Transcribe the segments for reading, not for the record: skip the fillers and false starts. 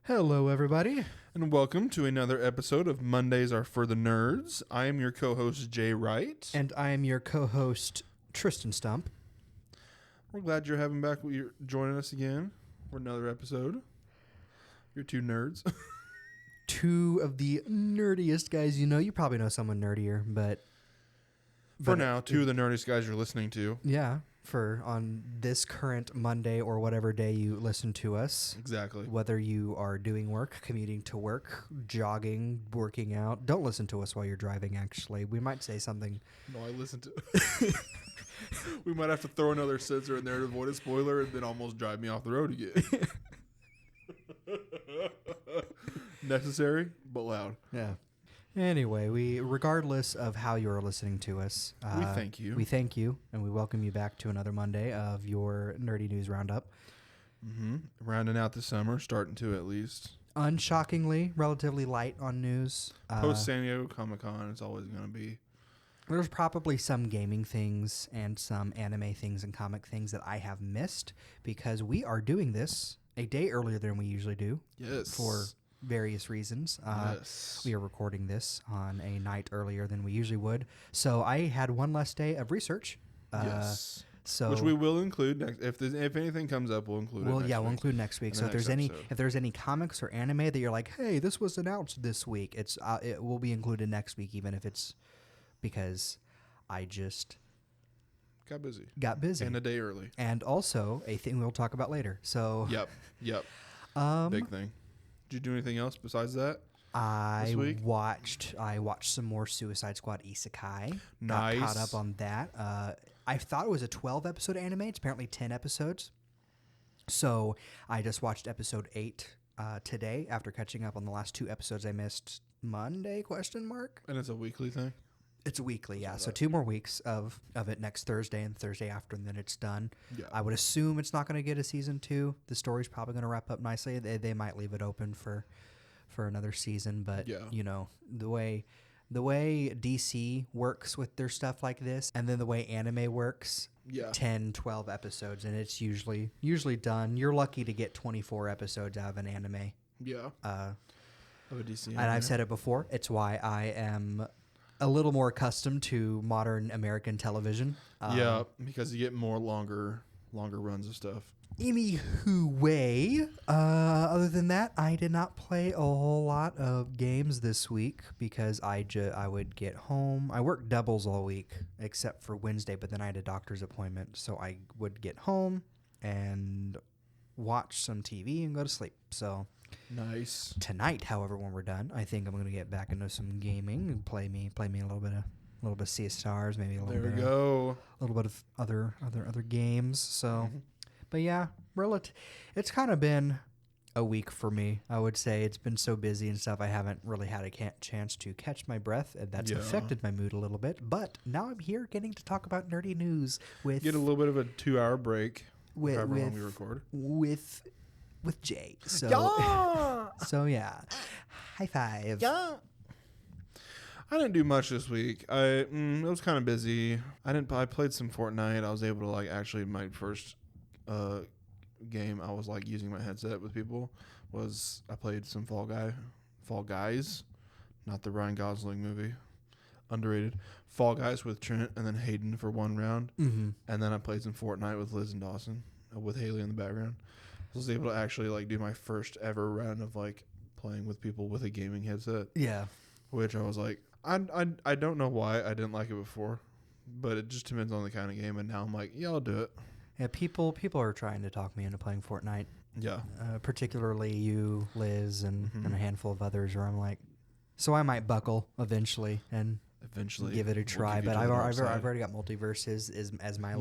Hello, everybody. And welcome to another episode of Mondays Are for the Nerds. I am your co-host, Jay Wright. And I am your co-host, Tristan Stump. We're glad you're joining us again for another episode. You're two nerds. Two of the nerdiest guys you know. You probably know someone nerdier, but... For now, two of the nerdiest guys you're listening to. Yeah, for on this current Monday or whatever day you listen to us. Exactly. Whether you are doing work, commuting to work, jogging, working out. Don't listen to us while you're driving, actually. We might say something. No, I listened to... We might have to throw another censor in there to avoid a spoiler and then almost drive me off the road again. Necessary, but loud. Yeah. Anyway, regardless of how you're listening to us, we thank you. We thank you, and we welcome you back to another Monday of your Nerdy News Roundup. Mm-hmm. Rounding out the summer, starting to at least. Unshockingly, relatively light on news. Post San Diego Comic-Con, it's always going to be. There's probably some gaming things and some anime things and comic things that I have missed because we are doing this a day earlier than we usually do. Yes. For various reasons. Yes. We are recording this on a night earlier than we usually would. So I had one less day of research. Yes. So which we will include next. If anything comes up, we'll include it next week. We'll include next week. So if there's any comics or anime that you're like, hey, this was announced this week, it will be included next week, even if it's because I just got busy and a day early, and also a thing we'll talk about later. So yep. Big thing. Did you do anything else besides that? I watched some more Suicide Squad Isekai. Nice. Got caught up on that. I thought it was a 12-episode anime. It's apparently 10 episodes. So I just watched episode 8 today after catching up on the last 2 episodes I missed Monday, ? And it's a weekly thing? It's a weekly, yeah. So 2 more weeks of it next Thursday and Thursday after, and then it's done. Yeah. I would assume it's not going to get a season 2. The story's probably going to wrap up nicely. They might leave it open for another season, but you know, the way DC works with their stuff like this, and then the way anime works, 10, 12 episodes, and it's usually done. You're lucky to get 24 episodes out of an anime. Yeah. Of a DC anime. And I've said it before. It's why I am a little more accustomed to modern American television. Because you get more longer runs of stuff. Anywho, other than that, I did not play a whole lot of games this week because I would get home. I worked doubles all week except for Wednesday, but then I had a doctor's appointment, so I would get home and watch some TV and go to sleep. So nice. Tonight, however, when we're done, I think I'm going to get back into some gaming and play me a little bit of Sea of Stars, maybe a little bit of other games. So. Mm-hmm. But yeah, it's kind of been a week for me. I would say it's been so busy and stuff. I haven't really had a chance to catch my breath, and that's affected my mood a little bit. But now I'm here getting to talk about nerdy news get a little bit of a 2-hour break. However long we record with Jay. So yeah. So yeah, high five. Yeah. I didn't do much this week. It was kind of busy. I played some Fortnite. I was able to actually my first game I was using my headset with people was I played some Fall Guys, not the Ryan Gosling movie, underrated. Fall Guys with Trent and then Hayden for one round, and then I played some Fortnite with Liz and Dawson with Haley in the background. I was able to actually do my first ever round of playing with people with a gaming headset. Yeah, which I was I don't know why I didn't like it before, but it just depends on the kind of game. And now I'm yeah, I'll do it. Yeah, people are trying to talk me into playing Fortnite. Yeah. Particularly you, Liz, and a handful of others where I'm so I might buckle eventually and give it a try. But I've already got Multiverses as my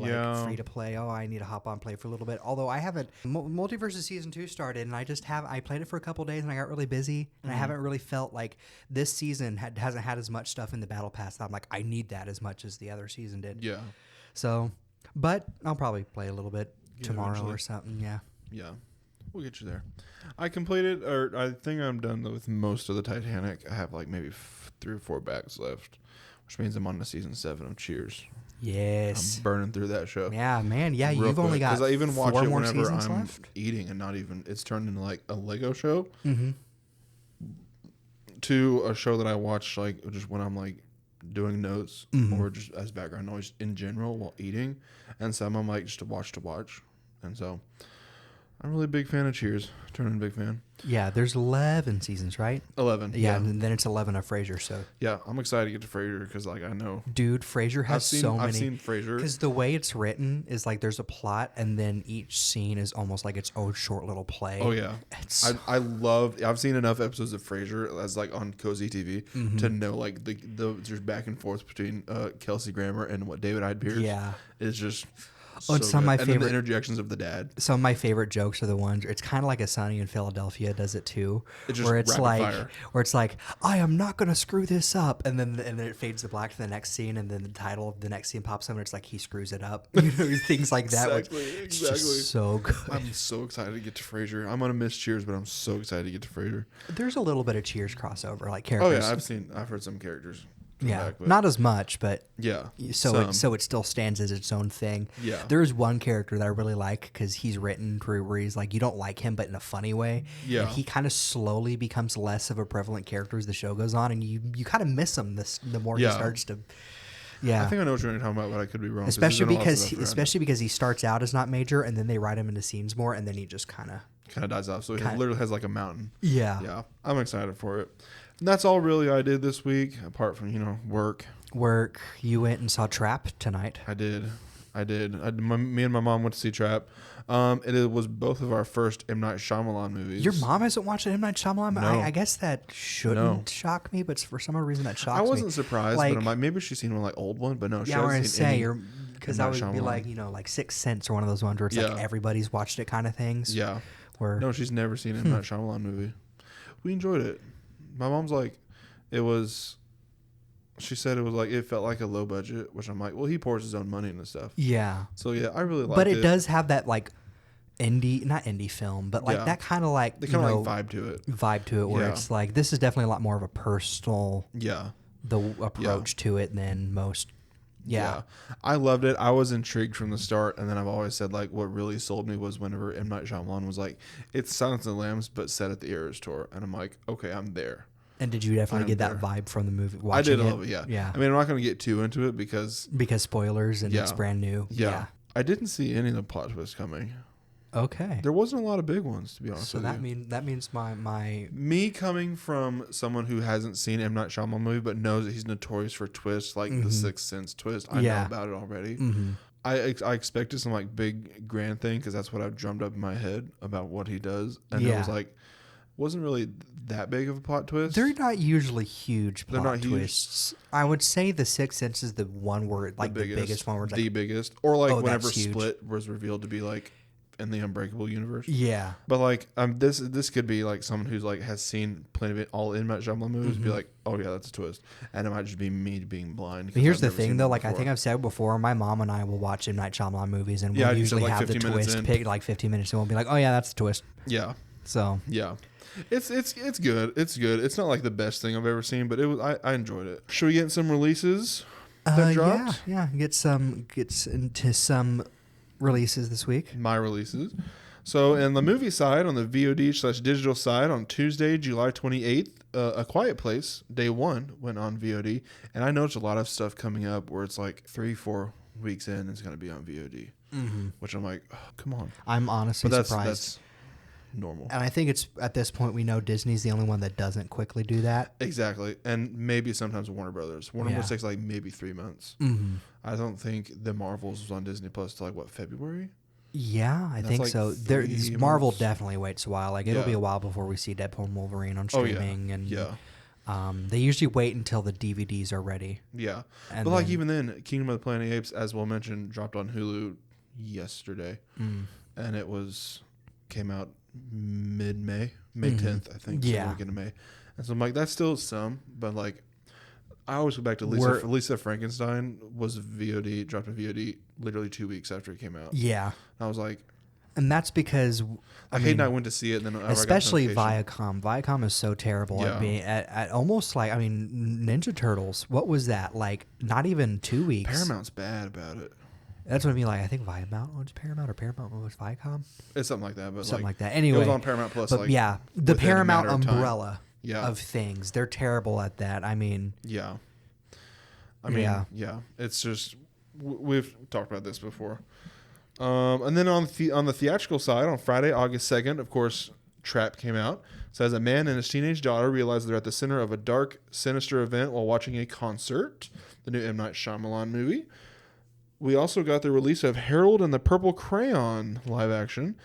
free to play. Oh, I need to hop on play for a little bit. Although I haven't Multiverses Season 2 started, and I played it for a couple days and I got really busy, and I haven't really felt like this season hasn't had as much stuff in the battle pass that I'm I need that as much as the other season did. Yeah. So, but I'll probably play a little bit tomorrow or something. Yeah. Yeah. We'll get you there. I completed, or I think I'm done with most of the Titanic. I have maybe 3 or 4 bags left, which means I'm on to season 7 of Cheers. Yes. I'm burning through that show. Yeah, man. Yeah, you've only got because I even watch it whenever I'm left. eating and not even. It's turned into like a Lego show. Mm-hmm. To a show that I watch like just when I'm like doing notes or just as background noise in general while eating, and some I'm like just to watch, and so I'm really a big fan of Cheers. Turning a big fan. Yeah, there's 11 seasons, right? 11. Yeah, and then it's 11 of Frasier. So yeah, I'm excited to get to Frasier because like I know, dude, Frasier has so many. I've seen Frasier because the way it's written is like there's a plot, and then each scene is almost like its own short little play. Oh yeah, I've seen enough episodes of Frasier as like on Cozy TV to know like the just back and forth between Kelsey Grammer and what David Hyde Pierce. Yeah, is just. Oh, and some of my favorite the interjections of the dad. Some of my favorite jokes are the ones. It's kind of like a Sunny in Philadelphia does it too, where it's like, I am not gonna screw this up, and then it fades to black to the next scene, and then the title of the next scene pops up, and it's like he screws it up, things like that. Exactly. Just so good. I'm so excited to get to Frasier. I'm gonna miss Cheers, but I'm so excited to get to Frasier. There's a little bit of Cheers crossover, like characters. Oh yeah, I've heard some characters. Yeah, not as much, but yeah. So it still stands as its own thing. Yeah. There is one character that I really like because he's written where he's like you don't like him, but in a funny way. Yeah. And he kind of slowly becomes less of a prevalent character as the show goes on, and you kind of miss him the more he starts to. Yeah. I think I know what you're talking about, but I could be wrong. Especially because he starts out as not major, and then they write him into scenes more, and then he just kind of dies off. So he literally has like a mountain. Yeah. Yeah. I'm excited for it. And that's all really I did this week, apart from, work. You went and saw Trap tonight. I did. Me and my mom went to see Trap. It was both of our first M. Night Shyamalan movies. Your mom hasn't watched an M. Night Shyamalan? No. I guess that shouldn't shock me, but for some reason that shocks me. I wasn't surprised, but I'm like, maybe she's seen one like old one, but no, she hasn't seen any. Because I would be like, like Sixth Sense or one of those ones where it's like everybody's watched it kind of things. Yeah. No, she's never seen an M. Night Shyamalan movie. We enjoyed it. My mom's like, she said it was like, it felt like a low budget, which I'm like, well, he pours his own money into stuff. Yeah. So yeah, I really liked it. But it does have that like not indie film, but like that kind of like, the kind of like vibe to it. Where it's like, this is definitely a lot more of a personal, the approach to it than most. Yeah. I loved it. I was intrigued from the start, and then I've always said like what really sold me was whenever M. Night Shyamalan was like, it's Silence of the Lambs but set at the Eras Tour, and I'm like, okay, I'm there. And did you definitely get that vibe from the movie? I did a little bit, yeah. I mean, I'm not going to get too into it because spoilers and it's brand new. Yeah. I didn't see any of the plot twists coming. Okay. There wasn't a lot of big ones, to be honest with you. So that means my me coming from someone who hasn't seen M. Night Shyamalan movie but knows that he's notorious for twists like the Sixth Sense twist. I know about it already. I expected some like big grand thing because that's what I've drummed up in my head about what he does, and it was like wasn't really that big of a plot twist. They're not usually huge plot twists. Huge. I would say the Sixth Sense is the one where like the biggest one where it's the biggest, or like whenever Split was revealed to be like in the Unbreakable universe. Yeah. But like this could be like someone who's like has seen plenty of it, all M. Night Shyamalan movies, be like, oh yeah, that's a twist, and it might just be me being blind. But here's the thing though, like I think I've said before, my mom and I will watch M. Night Shyamalan movies, and we'll usually have the twist picked like 15 minutes, and we'll be like, oh yeah, that's the twist. Yeah. So yeah. It's good. It's good. It's not like the best thing I've ever seen, but it was. I enjoyed it. Should we get some releases that dropped? Yeah. Gets into some releases this week. My releases. So in the movie side, on the VOD/digital side, on Tuesday, July 28th, A Quiet Place Day 1 went on VOD, and I noticed a lot of stuff coming up where it's like 3-4 weeks in, it's going to be on VOD, which I'm like, oh, come on. I'm honestly surprised. That's normal. And I think it's at this point we know Disney's the only one that doesn't quickly do that. Exactly. And maybe sometimes Warner Brothers. Warner Brothers takes like maybe 3 months. I don't think the Marvels was on Disney Plus till like what, February? Yeah, I think like so. Marvel definitely waits a while. Like it'll be a while before we see Deadpool and Wolverine on streaming, and they usually wait until the DVDs are ready. Yeah, but like even then, Kingdom of the Planet of the Apes, as well mentioned, dropped on Hulu yesterday, and it came out mid-May, May 10th, I think. Yeah, so weekend of May, and so I'm like, that's still some, but like. I always go back to Lisa Frankenstein was dropped a VOD literally 2 weeks after it came out. Yeah. I was like, And that's because I hate I went to see it, and then especially Viacom. Viacom is so terrible at being at almost like Ninja Turtles. What was that like? Not even 2 weeks. Paramount's bad about it. That's what I mean. Like I think Viacom was Paramount or Paramount was Viacom. It's something like that, but something like that. Anyway, it was on Paramount Plus. But yeah, the Paramount umbrella of things. They're terrible at that. I mean, yeah. It's just we've talked about this before. And then on the theatrical side, on Friday, August 2nd, of course, Trap came out. It says a man and his teenage daughter realize they're at the center of a dark, sinister event while watching a concert. The new M. Night Shyamalan movie. We also got the release of Harold and the Purple Crayon live action.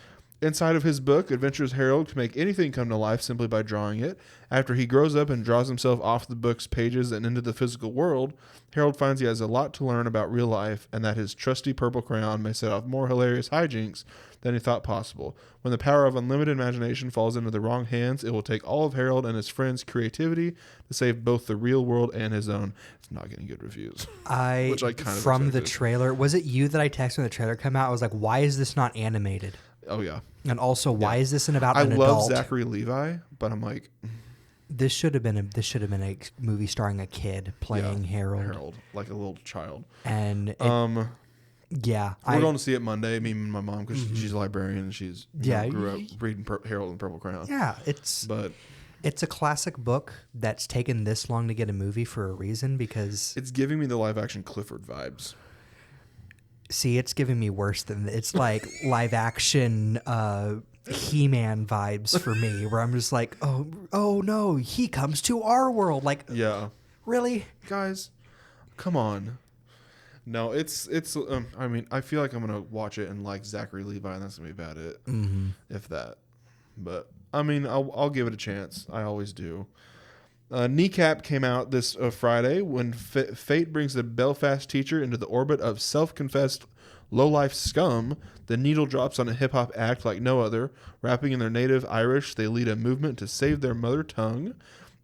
Inside of his book, adventures Harold can make anything come to life simply by drawing it. After he grows up and draws himself off the book's pages and into the physical world, Harold finds he has a lot to learn about real life and that his trusty purple crayon may set off more hilarious hijinks than he thought possible. When the power of unlimited imagination falls into the wrong hands, it will take all of Harold and his friends' creativity to save both the real world and his own. It's not getting good reviews. Which I kind of from expected. The trailer, was it you that I texted when the trailer came out? I was like, why is this not animated? Oh, yeah. And also, why is this about an adult? I love Zachary Levi, but I'm like... This should have been a movie starring a kid playing Harold. Like a little child. And we're going to see it Monday, me and my mom, because she's a librarian and she's grew up reading Harold and Purple Crayon. Yeah, it's a classic book that's taken this long to get a movie for a reason, because it's giving me the live action Clifford vibes. See, it's giving me worse than it's like live action He-Man vibes for me, where I'm just like, oh no, he comes to our world. Like, really, guys, come on. No, it's. I mean, I feel like I'm gonna watch it and like Zachary Levi, and that's gonna be about it, if that. But I mean, I'll give it a chance. I always do. Kneecap came out this Friday when fate brings the Belfast teacher into the orbit of self-confessed low-life scum. The needle drops on a hip-hop act like no other. Rapping in their native Irish, they lead a movement to save their mother tongue.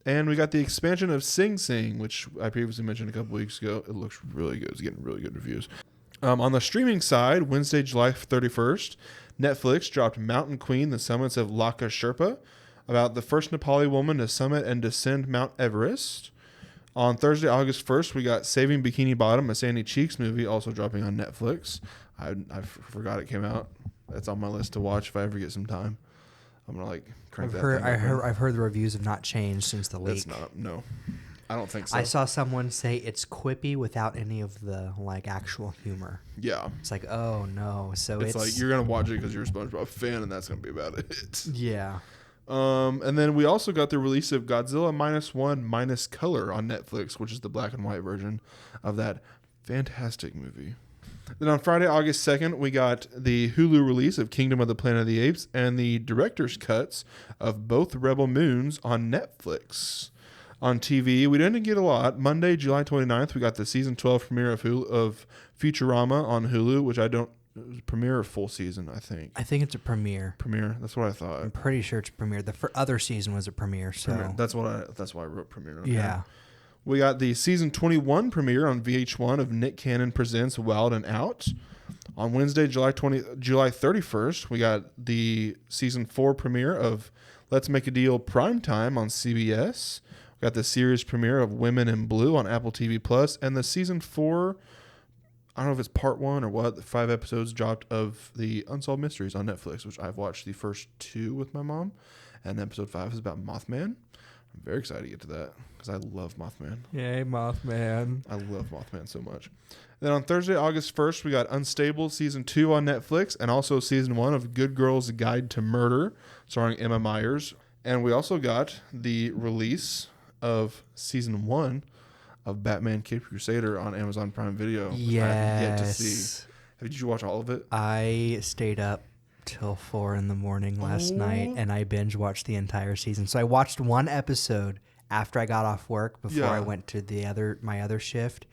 And we got the expansion of Sing Sing, which I previously mentioned a couple weeks ago. It looks really good. It's getting really good reviews. On the streaming side, Wednesday, July 31st, Netflix dropped Mountain Queen, The Summits of Laka Sherpa, about the first Nepali woman to summit and descend Mount Everest. On Thursday, August 1st, we got Saving Bikini Bottom, a Sandy Cheeks movie, also dropping on Netflix. I forgot it came out. It's on my list to watch if I ever get some time. I'm gonna crank that. I've heard the reviews have not changed since the leak. It's not. No, I don't think so. I saw someone say it's quippy without any of the actual humor. Yeah, it's like, oh no. So it's like you're gonna watch it because you're a SpongeBob fan, and that's gonna be about it. Yeah. And then we also got the release of Godzilla -1 - Color on Netflix, which is the black and white version of that fantastic movie. Then on Friday, August 2nd, we got the Hulu release of Kingdom of the Planet of the Apes and the director's cuts of both Rebel Moons on Netflix. On TV, we didn't get a lot. Monday, July 29th, we got the season 12 premiere of Futurama on Hulu, which premiere or full season, I think. I think it's a premiere. Premiere, that's what I thought. I'm pretty sure it's a premiere. The other season was a premiere, so premiere. That's why I wrote premiere. Okay. Yeah. We got the season 21 premiere on VH1 of Nick Cannon Presents Wild and Out. On Wednesday, July 31st, we got the season 4 premiere of Let's Make a Deal Primetime on CBS. We got the series premiere of Women in Blue on Apple TV Plus, and the season 4, I don't know if it's part 1 or what, the 5 episodes dropped of the Unsolved Mysteries on Netflix, which I've watched the first 2 with my mom, and episode 5 is about Mothman. I'm very excited to get to that because I love Mothman. Yay, Mothman. I love Mothman so much. Then on Thursday, August 1st, we got Unstable Season 2 on Netflix and also Season 1 of Good Girls Guide to Murder, starring Emma Myers. And we also got the release of Season 1 of Batman Caped Crusader on Amazon Prime Video. Yes. I have yet to see. Did you watch all of it? I stayed up till 4 a.m. last night, and I binge watched the entire season. So I watched one episode after I got off work before I went to my other shift,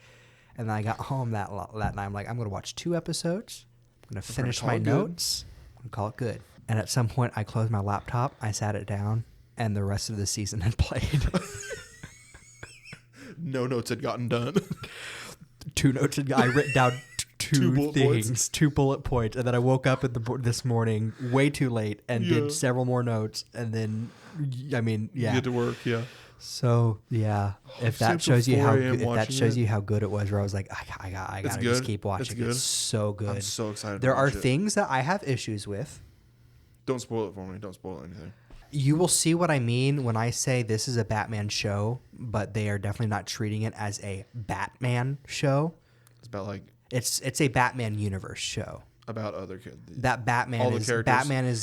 and then I got home that night. I'm like, I'm going to watch 2 episodes. I'm going to finish my notes and call it good. And at some point, I closed my laptop, I sat it down, and the rest of the season had played. No notes had gotten done. 2 notes had I written down two things, 2 bullet points, and then I woke up this morning way too late and did several more notes, and then you get to work, So if that shows you how good it was, where I was like, I gotta just keep watching. It's so good. I'm so excited. There are things that I have issues with. Don't spoil it for me. Don't spoil anything. You will see what I mean when I say this is a Batman show, but they are definitely not treating it as a Batman show. It's about it's a Batman universe show. About other kids. That Batman is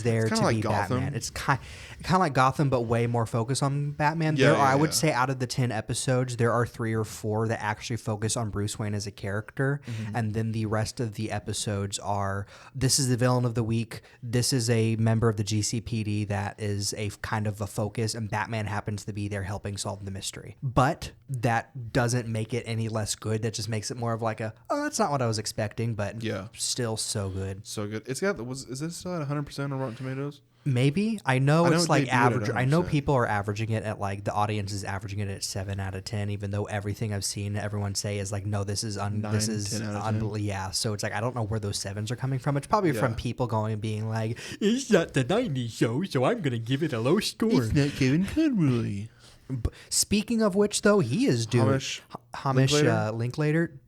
there to be Batman. It's kind of like Gotham, but way more focused on Batman. I would say out of the 10 episodes, there are 3 or 4 that actually focus on Bruce Wayne as a character, and then the rest of the episodes are this is the villain of the week. This is a member of the GCPD that is a kind of a focus, and Batman happens to be there helping solve the mystery. But that doesn't make it any less good. That just makes it more of like that's not what I was expecting, but still so good. So good. It's got is this still at 100% on Rotten Tomatoes? Maybe. I know it's like average. I know people are averaging it at like the audience is averaging it at 7 out of 10, even though everything I've seen everyone say is like, no, this is unbelievable. Yeah. So it's like I don't know where those 7s are coming from. It's probably from people going and being like, it's not the 90s show, so I'm gonna give it a low score. It's not Kevin Conroy. Speaking of which, though, he is doing Hamish Linklater.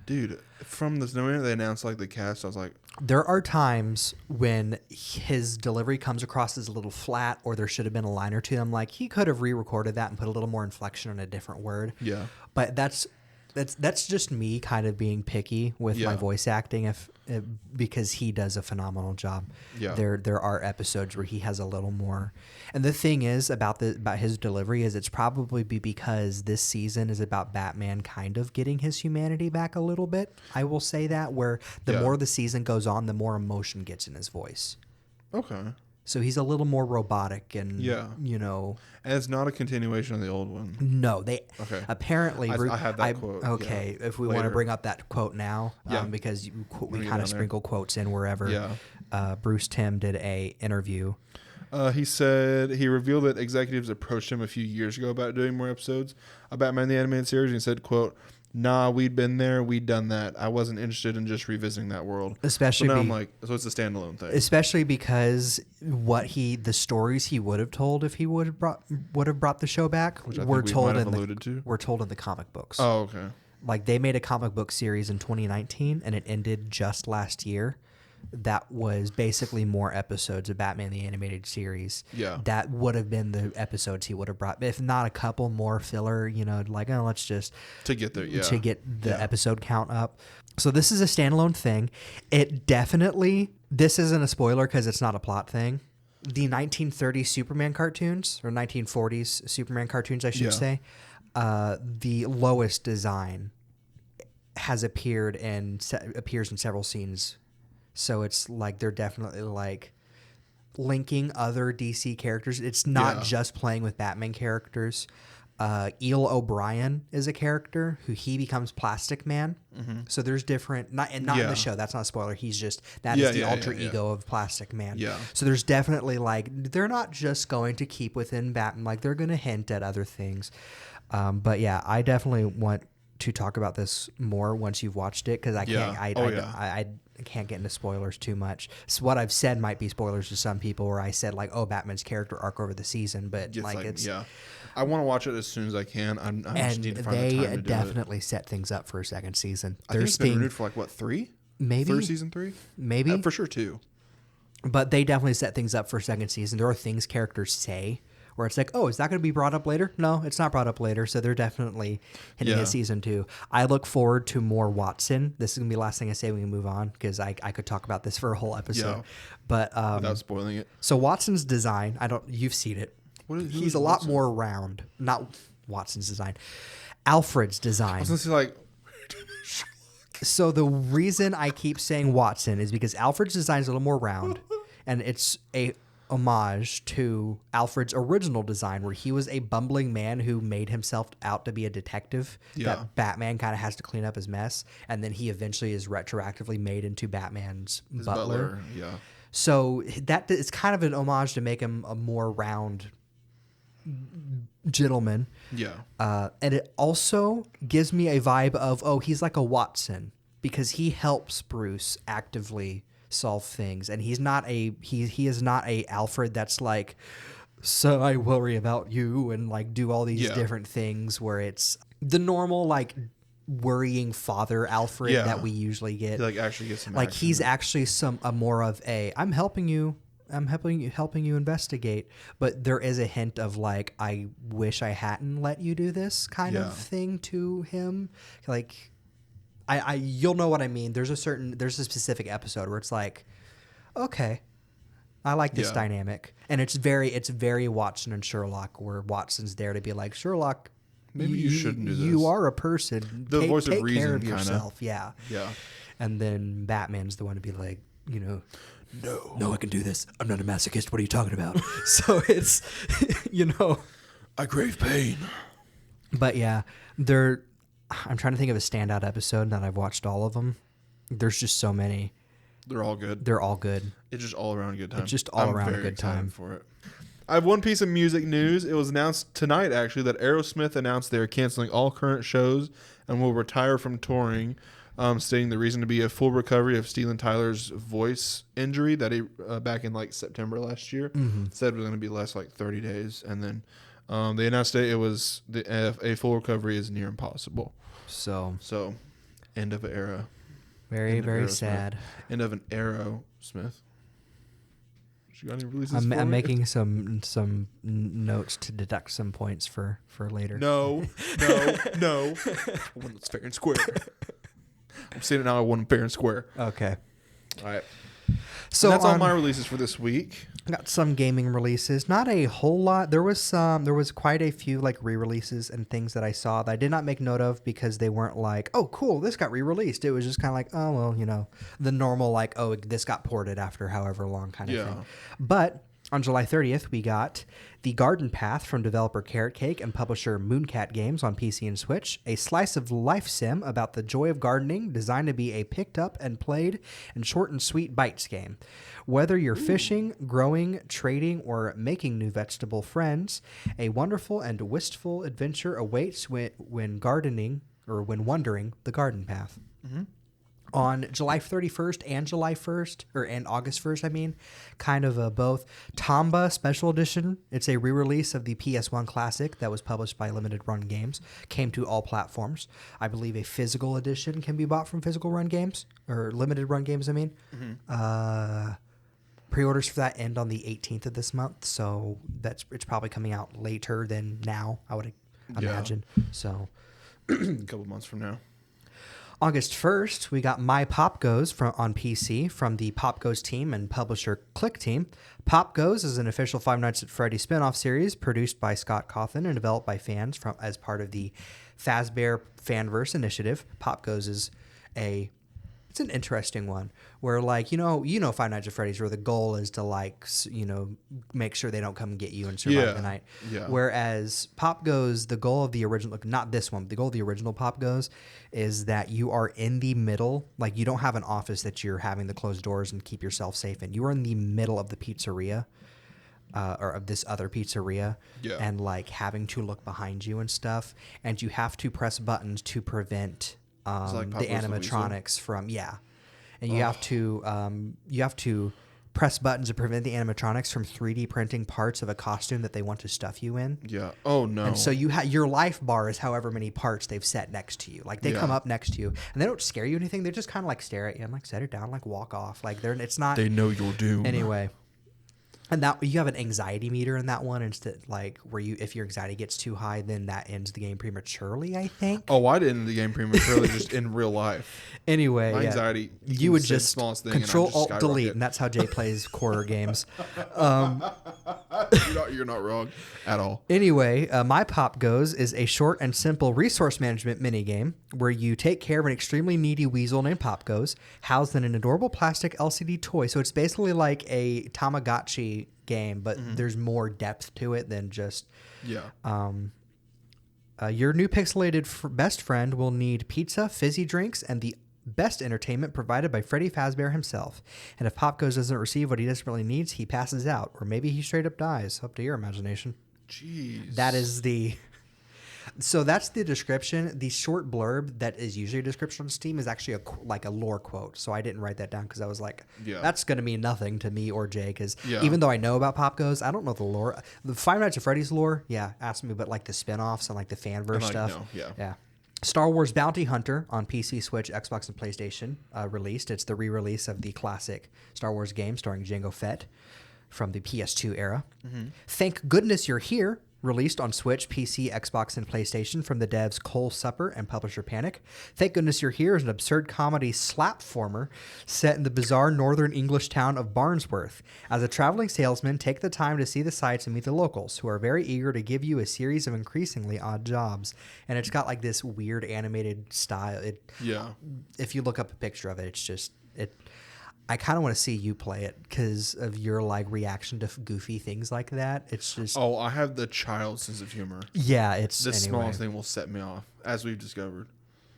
Dude, from the moment they announced like the cast, I was like, there are times when his delivery comes across as a little flat, or there should have been a line or two. I'm like, he could have re-recorded that and put a little more inflection on a different word. Yeah. But that's just me kind of being picky with my voice acting, because he does a phenomenal job. Yeah. There are episodes where he has a little more. And the thing is about his delivery is it's probably because this season is about Batman kind of getting his humanity back a little bit. I will say that, where the more the season goes on, the more emotion gets in his voice. Okay. So he's a little more robotic and, And it's not a continuation of the old one. No, apparently. I have that quote. Okay, if we want to bring up that quote now, because we kind of sprinkle quotes in wherever. Yeah. Bruce Timm did a interview. He said he revealed that executives approached him a few years ago about doing more episodes of Batman the Animated Series, and he said, quote, "Nah, we'd been there, we'd done that. I wasn't interested in just revisiting that world." Especially, so now I'm like, so it's a standalone thing. Especially because the stories he would have told if he would have brought the show back were told in the comic books. Oh, okay. Like they made a comic book series in 2019, and it ended just last year. That was basically more episodes of Batman the Animated Series. Yeah. That would have been the episodes he would have brought. If not a couple more filler, like, let's just... To get there, To get the episode count up. So this is a standalone thing. It definitely... This isn't a spoiler because it's not a plot thing. The 1930s Superman cartoons, or 1940s Superman cartoons, I should say, the Lois design appears in several scenes. So it's like they're definitely like linking other DC characters. It's not just playing with Batman characters. Eel O'Brien is a character who he becomes Plastic Man. Mm-hmm. So there's different, not in the show. That's not a spoiler. He's just is the alter ego of Plastic Man. Yeah. So there's definitely like they're not just going to keep within Batman. Like they're going to hint at other things. But yeah, I definitely want to talk about this more once you've watched it because I can't. I can't get into spoilers too much. So what I've said might be spoilers to some people, where I said like, "Oh, Batman's character arc over the season," but I want to watch it as soon as I can. I just need to find the time to do it. They definitely set things up for a second season. I think it's been renewed for 3? Maybe for season 3. Maybe for sure 2. But they definitely set things up for a second season. There are things characters say where it's like, oh, is that going to be brought up later? No, it's not brought up later. So they're definitely hitting at season 2. I look forward to more Watson. This is going to be the last thing I say when we move on, because I could talk about this for a whole episode. Yeah. But without spoiling it. So Watson's design, you've seen it. He's a lot more round. Not Watson's design. Alfred's design. I was going to say like... So the reason I keep saying Watson is because Alfred's design is a little more round, and it's a homage to Alfred's original design, where he was a bumbling man who made himself out to be a detective that Batman kind of has to clean up his mess, and then he eventually is retroactively made into Batman's butler. Yeah. So that is kind of an homage to make him a more round gentleman. Yeah. And it also gives me a vibe of, he's like a Watson. because he helps Bruce actively solve things, and he is not a Alfred that's like, so I worry about you and like do all these different things where it's the normal like worrying father Alfred that we usually get. He like actually gets some like action. He's actually a more of a I'm helping you investigate, but there is a hint of like I wish I hadn't let you do this kind of thing to him. Like I you'll know what I mean. There's a specific episode where it's like, okay, I like this dynamic, and it's very Watson and Sherlock, where Watson's there to be like, Sherlock, maybe you shouldn't do this. You are a person. The voice of reason, care of kinda. yourself. Yeah. And then Batman's the one to be like, no, I can do this. I'm not a masochist. What are you talking about? So it's, I crave pain. But yeah, I'm trying to think of a standout episode that I've watched all of them. There's just so many. They're all good. It's just all around a good time. It's just all around a good time for it. I have one piece of music news. It was announced tonight, actually, that Aerosmith announced they are canceling all current shows and will retire from touring, stating the reason to be a full recovery of Steven Tyler's voice injury that he back in like September last year. Said it was going to be less like 30 days, and then they announced it was a full recovery is near impossible. So end of an era. Very, very sad. End of an Aerosmith. You got any releases I'm making some notes to deduct some points for later. No. One that's fair and square. I'm saying it now. I won fair and square. Okay. All right. So and that's all my releases for this week. I got some gaming releases, not a whole lot. There was quite a few like re-releases and things that I saw that I did not make note of because they weren't like, oh cool, this got re-released. It was just kind of like, oh well, the normal like, oh, this got ported after however long kind of thing. But on July 30th, we got The Garden Path from developer Carrot Cake and publisher Mooncat Games on PC and Switch, a slice of life sim about the joy of gardening designed to be a picked up and played and short and sweet bites game. Whether you're fishing, growing, trading, or making new vegetable friends, a wonderful and wistful adventure awaits when gardening or when wandering the garden path. On July 31st and July 1st, and August 1st, kind of both. Tomba Special Edition. It's a re-release of the PS1 classic that was published by Limited Run Games. Came to all platforms. I believe a physical edition can be bought from Physical Run Games, or Limited Run Games, Pre-orders for that end on the 18th of this month, so it's probably coming out later than now, I would imagine. So, a couple months from now. August 1st, we got My Pop Goes on PC from the Pop Goes team and publisher Click Team. Pop Goes is an official Five Nights at Freddy's spin-off series produced by Scott Cawthon and developed by fans as part of the Fazbear Fanverse initiative. Pop Goes is it's an interesting one where like, Five Nights at Freddy's where the goal is to like, make sure they don't come and get you and survive the night. Yeah. Whereas Pop Goes, the goal of the original, not this one, but the goal of the original Pop Goes is that you are in the middle. Like you don't have an office that you're having to close doors and keep yourself safe in. You are in the middle of the pizzeria. Or of this other pizzeria, and like having to look behind you and stuff, and you have to press buttons to prevent like the animatronics from and you have to press buttons to prevent the animatronics from 3D printing parts of a costume that they want to stuff you in. Yeah. Oh no. And so your life bar is however many parts they've set next to you. Like they come up next to you and they don't scare you or anything. They just kind of like stare at you and like set it down, like walk off. Like it's not. They know your doom. Anyway. And that you have an anxiety meter in that one, instead, like where if your anxiety gets too high, then that ends the game prematurely. I think. Oh, I didn't end the game prematurely, just in real life. Anyway, my anxiety. You would just Control Alt Delete, and that's how Jay plays horror games. You're not wrong at all. Anyway, My Pop Goes is a short and simple resource management minigame where you take care of an extremely needy weasel named Pop Goes, housed in an adorable plastic LCD toy. So it's basically like a Tamagotchi game, but there's more depth to it than just your new pixelated best friend will need pizza, fizzy drinks, and the best entertainment provided by Freddy Fazbear himself. And if Pop Goes doesn't receive what he desperately needs, he passes out, or maybe he straight up dies. Up to your imagination. Jeez. That is the So that's the description. The short blurb that is usually a description on Steam is actually a lore quote. So I didn't write that down because I was like, that's going to mean nothing to me or Jay. Because even though I know about Pop Goes, I don't know the lore. The Five Nights at Freddy's lore, ask me, but like the spinoffs and like the fanverse stuff. No, yeah. Star Wars Bounty Hunter on PC, Switch, Xbox, and PlayStation released. It's the re-release of the classic Star Wars game starring Jango Fett from the PS2 era. Thank Goodness You're Here, released on Switch, PC, Xbox, and PlayStation from the devs Cole Supper and publisher Panic. Thank Goodness You're Here is an absurd comedy slapformer set in the bizarre northern English town of Barnsworth. As a traveling salesman, take the time to see the sights and meet the locals, who are very eager to give you a series of increasingly odd jobs. And it's got like this weird animated style. If you look up a picture of it, it's just... I kind of want to see you play it because of your like reaction to goofy things like that. It's just... Oh, I have the child sense of humor. Yeah, it's... The smallest thing will set me off, as we've discovered.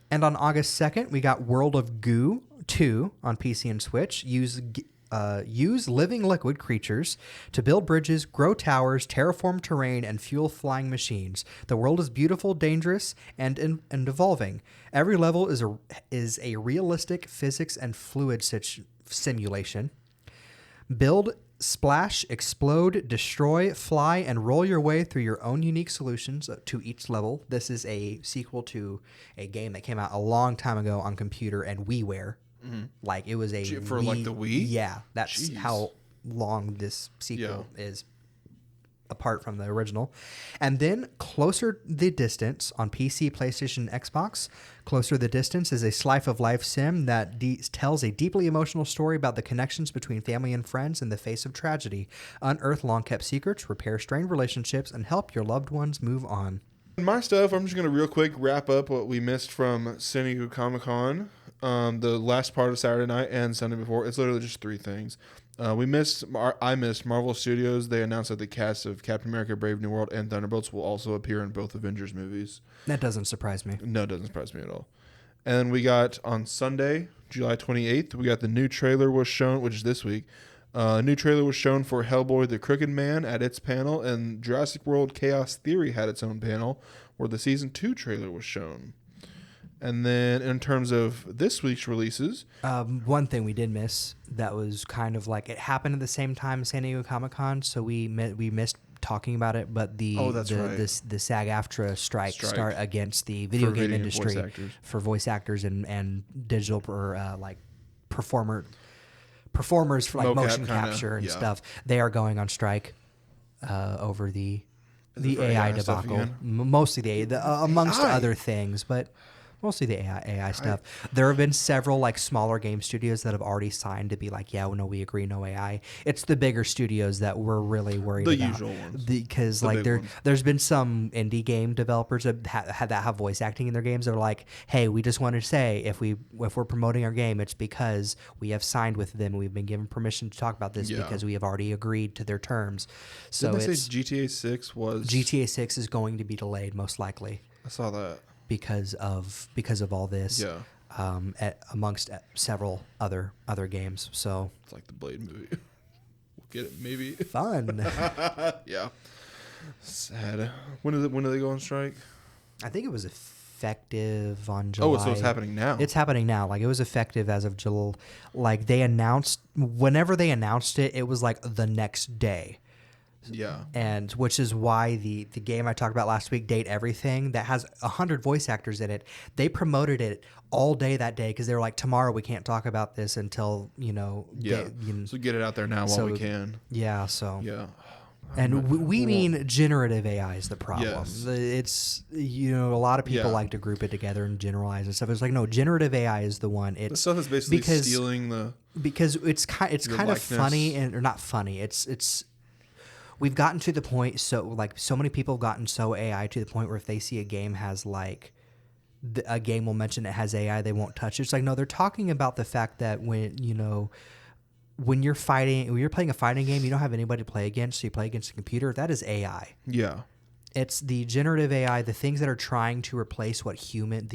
And on August 2nd, we got World of Goo 2 on PC and Switch. Use living liquid creatures to build bridges, grow towers, terraform terrain, and fuel flying machines. The world is beautiful, dangerous, and evolving. Every level is a realistic physics and fluid simulation. Build, splash, explode, destroy, fly, and roll your way through your own unique solutions to each level. This is a sequel to a game that came out a long time ago on computer and WiiWare. Like it was like the Wii? Yeah, that's how long this sequel is apart from the original. And then Closer the Distance on PC, PlayStation, and Xbox. Closer the Distance is a slice of life sim that tells a deeply emotional story about the connections between family and friends in the face of tragedy. Unearth long-kept secrets, repair strained relationships, and help your loved ones move on. My stuff, I'm just going to real quick wrap up what we missed from San Diego Comic-Con. The last part of Saturday night and Sunday before. It's literally just three things. I missed Marvel Studios. They announced that the cast of Captain America, Brave New World, and Thunderbolts will also appear in both Avengers movies. That doesn't surprise me. No, it doesn't surprise me at all. And then we got on Sunday, July 28th, we got the new trailer was shown, which is this week. A new trailer was shown for Hellboy the Crooked Man at its panel, and Jurassic World Chaos Theory had its own panel where the Season 2 trailer was shown. And then in terms of this week's releases... one thing we did miss that was kind of like... It happened at the same time as San Diego Comic-Con, so we missed talking about it, but the SAG-AFTRA strike start against the video game industry for voice actors and digital performers for like motion capture and stuff. They are going on strike over the AI debacle. Mostly amongst other things, but... Mostly the AI stuff. There have been several like smaller game studios that have already signed to be like, we agree, no AI. It's the bigger studios that we're really worried about. The usual ones. Because like there's been some indie game developers that have voice acting in their games that are like, hey, we just want to say if we're promoting our game, it's because we have signed with them and we've been given permission to talk about this because we have already agreed to their terms. So didn't they say GTA 6 was... GTA 6 is going to be delayed most likely. I saw that. Because of all this, amongst several other games. So it's like the Blade movie. We'll get it, maybe. Fun. Yeah. Sad. When do they go on strike? I think it was effective on July. Oh, so it's happening now. It's happening now. Like it was effective as of July. Like whenever they announced it, it was like the next day. Yeah. And which is why the game I talked about last week, Date Everything, that has 100 voice actors in it, they promoted it all day that day because they were like, tomorrow we can't talk about this until, so get it out there now while we can. Yeah, so. Yeah. And we mean generative AI is the problem. Yes. It's, a lot of people like to group it together and generalize and stuff. It's like, no, generative AI is the one. The stuff is basically stealing the... Because it's kind of funny, or not funny. It's we've gotten to the point, so many people have gotten so AI to the point where if they see a game has a game will mention it has AI, they won't touch it. It's like, no, they're talking about the fact that when you're playing a fighting game, you don't have anybody to play against, so you play against a computer. That is AI. Yeah. It's the generative AI, the things that are trying to replace the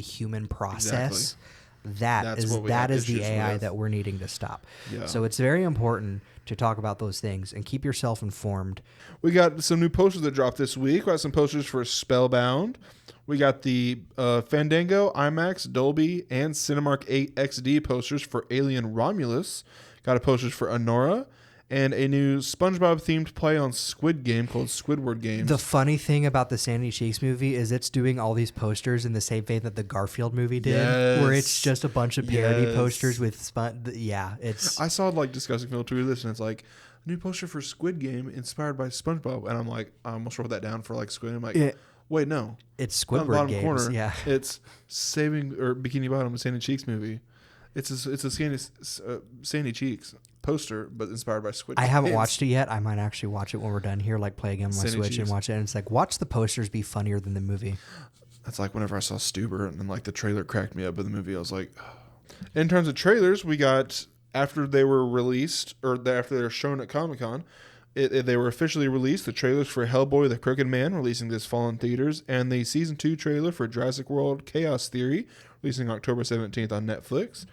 human process. That is the AI with. that we're needing to stop. Yeah. So it's very important to talk about those things and keep yourself informed. We got some new posters that dropped this week. We got some posters for Spellbound. We got the Fandango, IMAX, Dolby, and Cinemark 8 XD posters for Alien Romulus. Got a posters for Anora. And a new SpongeBob-themed play on Squid Game called Squidward Games. The funny thing about the Sandy Cheeks movie is it's doing all these posters in the same vein that the Garfield movie did, where it's just a bunch of parody posters with it's. I saw like Discussing Phil tweet this, and it's like new poster for Squid Game inspired by SpongeBob, and I'm like, I almost wrote that down for like Squid. I'm like, wait, no, it's Squidward Games. Corner, yeah, it's Saving or Bikini Bottom, a Sandy Cheeks movie. It's a Sandy Cheeks poster, but inspired by Squid Game. I haven't watched it yet. I might actually watch it when we're done here, like play a game on my Switch and watch it. And it's like, watch the posters be funnier than the movie. That's like whenever I saw Stuber and then like the trailer cracked me up in the movie. I was like, in terms of trailers, we got after they were released or after they were shown at Comic-Con, they were officially released. The trailers for Hellboy: The Crooked Man releasing this fall in theaters, and the season 2 trailer for Jurassic World: Chaos Theory releasing October 17th on Netflix.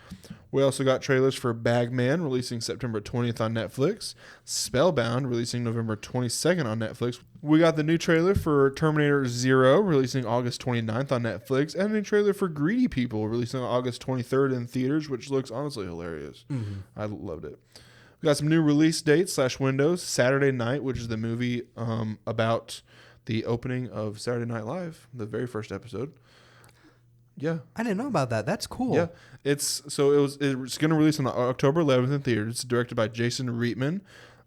We also got trailers for Bagman releasing September 20th on Netflix. Spellbound releasing November 22nd on Netflix. We got the new trailer for Terminator Zero releasing August 29th on Netflix. And a new trailer for Greedy People releasing August 23rd in theaters, which looks honestly hilarious. Mm-hmm. I loved it. We got some new release dates / windows. Saturday Night, which is the movie about the opening of Saturday Night Live, the very first episode. Yeah, I didn't know about that. That's cool. Yeah, it's going to release on October 11th in theaters. It's directed by Jason Reitman.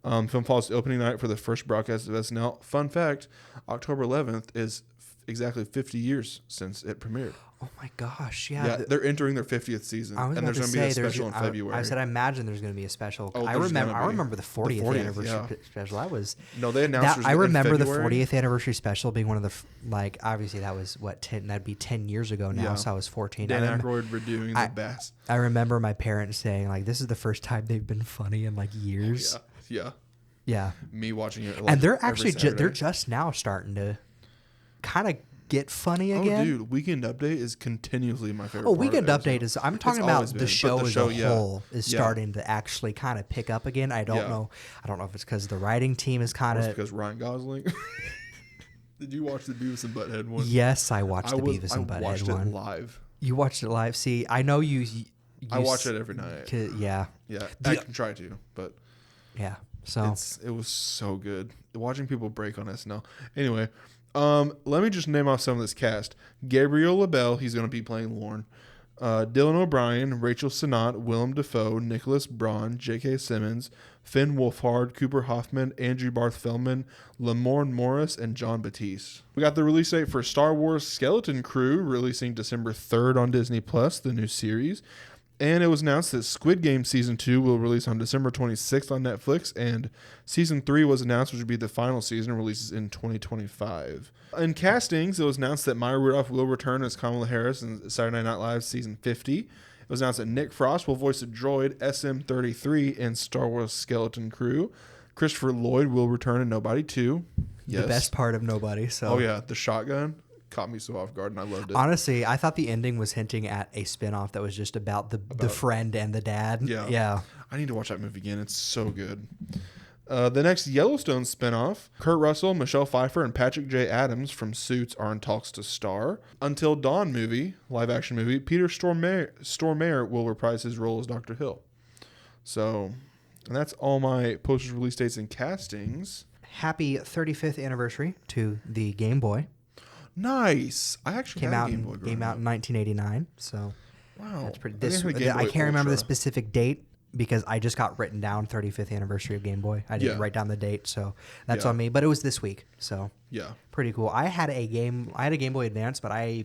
Film follows the opening night for the first broadcast of SNL. Fun fact: October 11th is exactly 50 years since it premiered. Oh my gosh! Yeah, yeah, they're entering their 50th season, and there's going to be a special in February. I said, I imagine there's going to be a special. I remember the 40th anniversary special. They announced. I remember the 40th anniversary special being one of the obviously that was 10. That'd be 10 years ago now. Yeah. So I was 14. Dan Aykroyd redoing the best. I remember my parents saying this is the first time they've been funny in years. Yeah. Me watching it, and they're actually they're just now starting to kind of get funny again. Oh, dude, Weekend Update is continuously my favorite. Weekend Update is. I'm talking about the show as a whole is starting to actually kind of pick up again. I don't know. I don't know if it's because the writing team is kind of because Ryan Gosling. Did you watch the Beavis and Butthead one? Yes, I watched the Beavis and Butthead one. I watched it live. You watched it live. See, I know you I watch it every night. Yeah. I can try to, but yeah. So it was so good watching people break on SNL. Anyway. Let me just name off some of this cast. Gabriel LaBelle, he's going to be playing Lorne. Dylan O'Brien, Rachel Sennott, Willem Dafoe, Nicholas Braun, J.K. Simmons, Finn Wolfhard, Cooper Hoffman, Andrew Barth Feldman, Lamorne Morris, and John Batiste. We got the release date for Star Wars Skeleton Crew, releasing December 3rd on Disney+, the new series. And it was announced that Squid Game Season 2 will release on December 26th on Netflix, and Season 3 was announced, which would be the final season, releases in 2025. In castings, it was announced that Maya Rudolph will return as Kamala Harris in Saturday Night Live Season 50. It was announced that Nick Frost will voice the droid SM-33 in Star Wars Skeleton Crew. Christopher Lloyd will return in Nobody 2. Yes. The best part of Nobody. So. Oh, yeah, the shotgun. Caught me so off guard, and I loved it. Honestly, I thought the ending was hinting at a spinoff that was just about the friend and the dad. Yeah. I need to watch that movie again. It's so good. The next Yellowstone spinoff, Kurt Russell, Michelle Pfeiffer, and Patrick J. Adams from Suits are in talks to star. Until Dawn movie, live action movie, Peter Stormare will reprise his role as Dr. Hill. So, and that's all my posters, release dates, and castings. Happy 35th anniversary to the Game Boy. Nice. I actually came out in 1989. So wow, that's pretty. I can't remember the specific date because I just got written down 35th anniversary of Game Boy. I didn't write down the date, so that's on me. But it was this week, so pretty cool. I had a Game Boy Advance, but I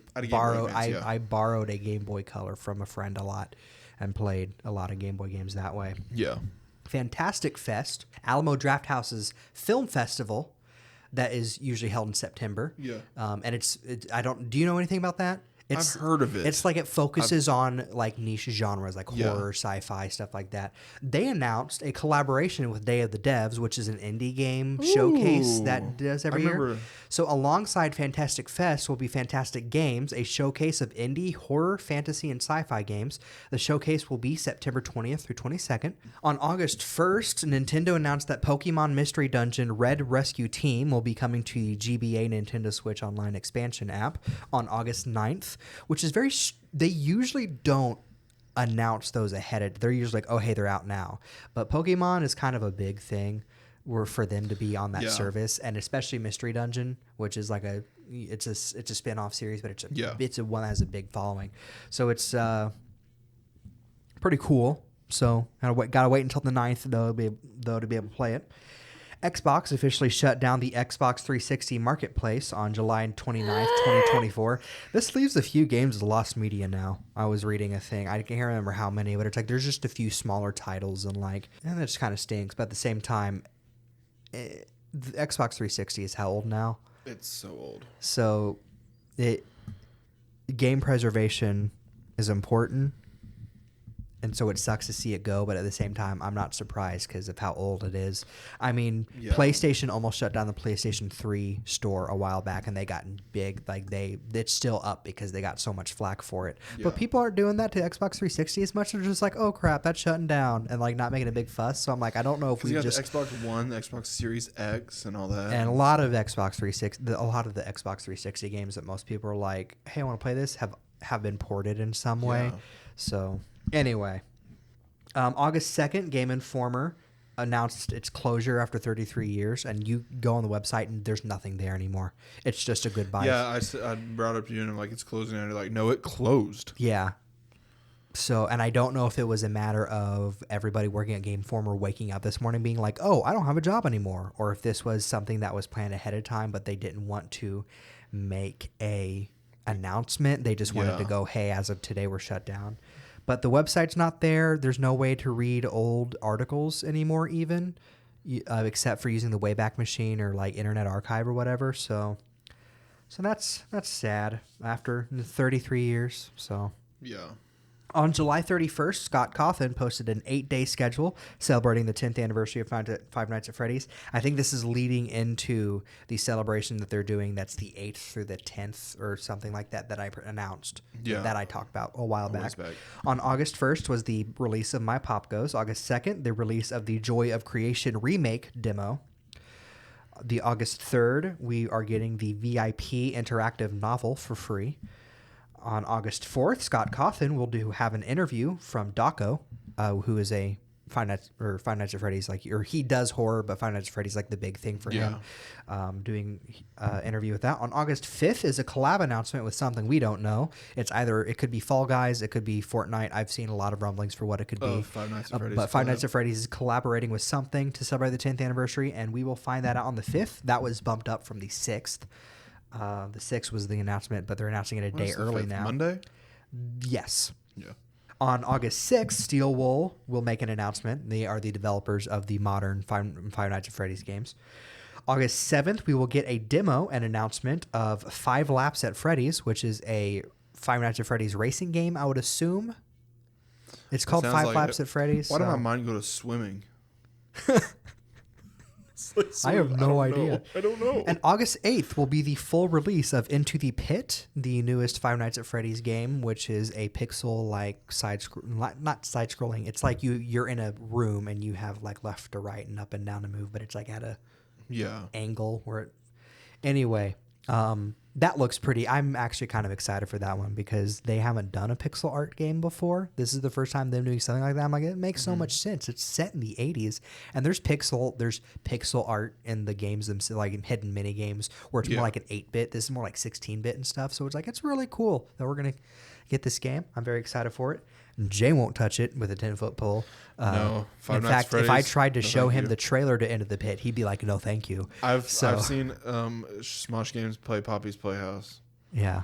borrowed a Game Boy Color from a friend a lot and played a lot of Game Boy games that way. Yeah. Fantastic Fest, Alamo Drafthouse's film festival. That is usually held in September. Yeah. And do you know anything about that? I've heard of it. It's like it focuses on like niche genres like horror, sci-fi, stuff like that. They announced a collaboration with Day of the Devs, which is an indie game showcase that does every year. So alongside Fantastic Fest will be Fantastic Games, a showcase of indie, horror, fantasy, and sci-fi games. The showcase will be September 20th through 22nd. On August 1st, Nintendo announced that Pokemon Mystery Dungeon Red Rescue Team will be coming to the GBA Nintendo Switch Online expansion app on August 9th. Which is very they usually don't announce those ahead of. They're usually like, oh, hey, they're out now. But Pokemon is kind of a big thing for them to be on that service, and especially Mystery Dungeon, which is like it's a spin-off series, but it's a one that has a big following. So it's pretty cool. So gotta wait until the 9th though to be able to play it. Xbox officially shut down the Xbox 360 marketplace on July 29th, 2024. This leaves a few games as lost media now. I was reading a thing. I can't remember how many, but it's like there's just a few smaller titles and that just kind of stinks. But at the same time, the Xbox 360 is how old now? It's so old. So game preservation is important. And so it sucks to see it go, but at the same time, I'm not surprised because of how old it is. I mean, PlayStation almost shut down the PlayStation 3 store a while back, and they got big. Like it's still up because they got so much flack for it. Yeah. But people aren't doing that to Xbox 360 as much. They're just like, oh crap, that's shutting down, and like not making a big fuss. So I'm like, I don't know if we just the Xbox One, the Xbox Series X, and all that, and a lot of the Xbox 360 games that most people are like, hey, I want to play this, have been ported in some way. So. Anyway, August 2nd, Game Informer announced its closure after 33 years, and you go on the website and there's nothing there anymore. It's just a goodbye. Yeah, I brought it up to you and I'm like, it's closing, and you're like, no, it closed. Yeah. So, and I don't know if it was a matter of everybody working at Game Informer waking up this morning being like, oh, I don't have a job anymore, or if this was something that was planned ahead of time, but they didn't want to make a announcement. They just wanted to go, hey, as of today, we're shut down. But the website's not there. There's no way to read old articles anymore, even except for using the Wayback Machine or like Internet Archive or whatever. So that's sad after 33 years. So yeah. On July 31st, Scott Cawthon posted an 8-day schedule celebrating the 10th anniversary of Five Nights at Freddy's. I think this is leading into the celebration that they're doing. That's the 8th through the 10th or something like that I announced, that I talked about a while back. On August 1st was the release of My Pop Goes. August 2nd, the release of the Joy of Creation remake demo. The August 3rd, we are getting the VIP interactive novel for free. On August 4th, Scott Cawthon will have an interview from Daco, who is a Five Nights at Freddy's, or he does horror, but Five Nights at Freddy's like the big thing for him. Doing interview with that. On August 5th is a collab announcement with something we don't know. It could be Fall Guys, it could be Fortnite. I've seen a lot of rumblings for what it could be. Five Nights at Freddy's. But Five Nights at Freddy's is collaborating with something to celebrate the 10th anniversary, and we will find that out on the 5th. That was bumped up from the 6th. The 6th was the announcement, but they're announcing it a day early now. Monday? Yes. Yeah. On August 6th, Steel Wool will make an announcement. They are the developers of the modern Five Nights at Freddy's games. August 7th, we will get a demo and announcement of 5 Laps at Freddy's, which is a Five Nights at Freddy's racing game, I would assume. It's called 5 Laps at Freddy's. Why did my mind go to swimming? I have no idea. I don't know. And August 8th will be the full release of Into the Pit, the newest Five Nights at Freddy's game, which is a pixel-like not side-scrolling. It's like you're in a room and you have like left to right and up and down to move, but it's like at a angle where it... Anyway, that looks pretty. I'm actually kind of excited for that one because they haven't done a pixel art game before. This is the first time them doing something like that. I'm like, it makes so much sense. It's set in the 80s, and there's pixel art in the games themselves, like in hidden mini games where it's more like an 8-bit. This is more like 16-bit and stuff. So it's like, it's really cool that we're gonna get this game. I'm very excited for it. Jay won't touch it with a 10-foot pole. No. In fact, if I tried to show him the trailer to Into the Pit, he'd be like, no, thank you. I've seen Smosh Games play Poppy's Playhouse. Yeah.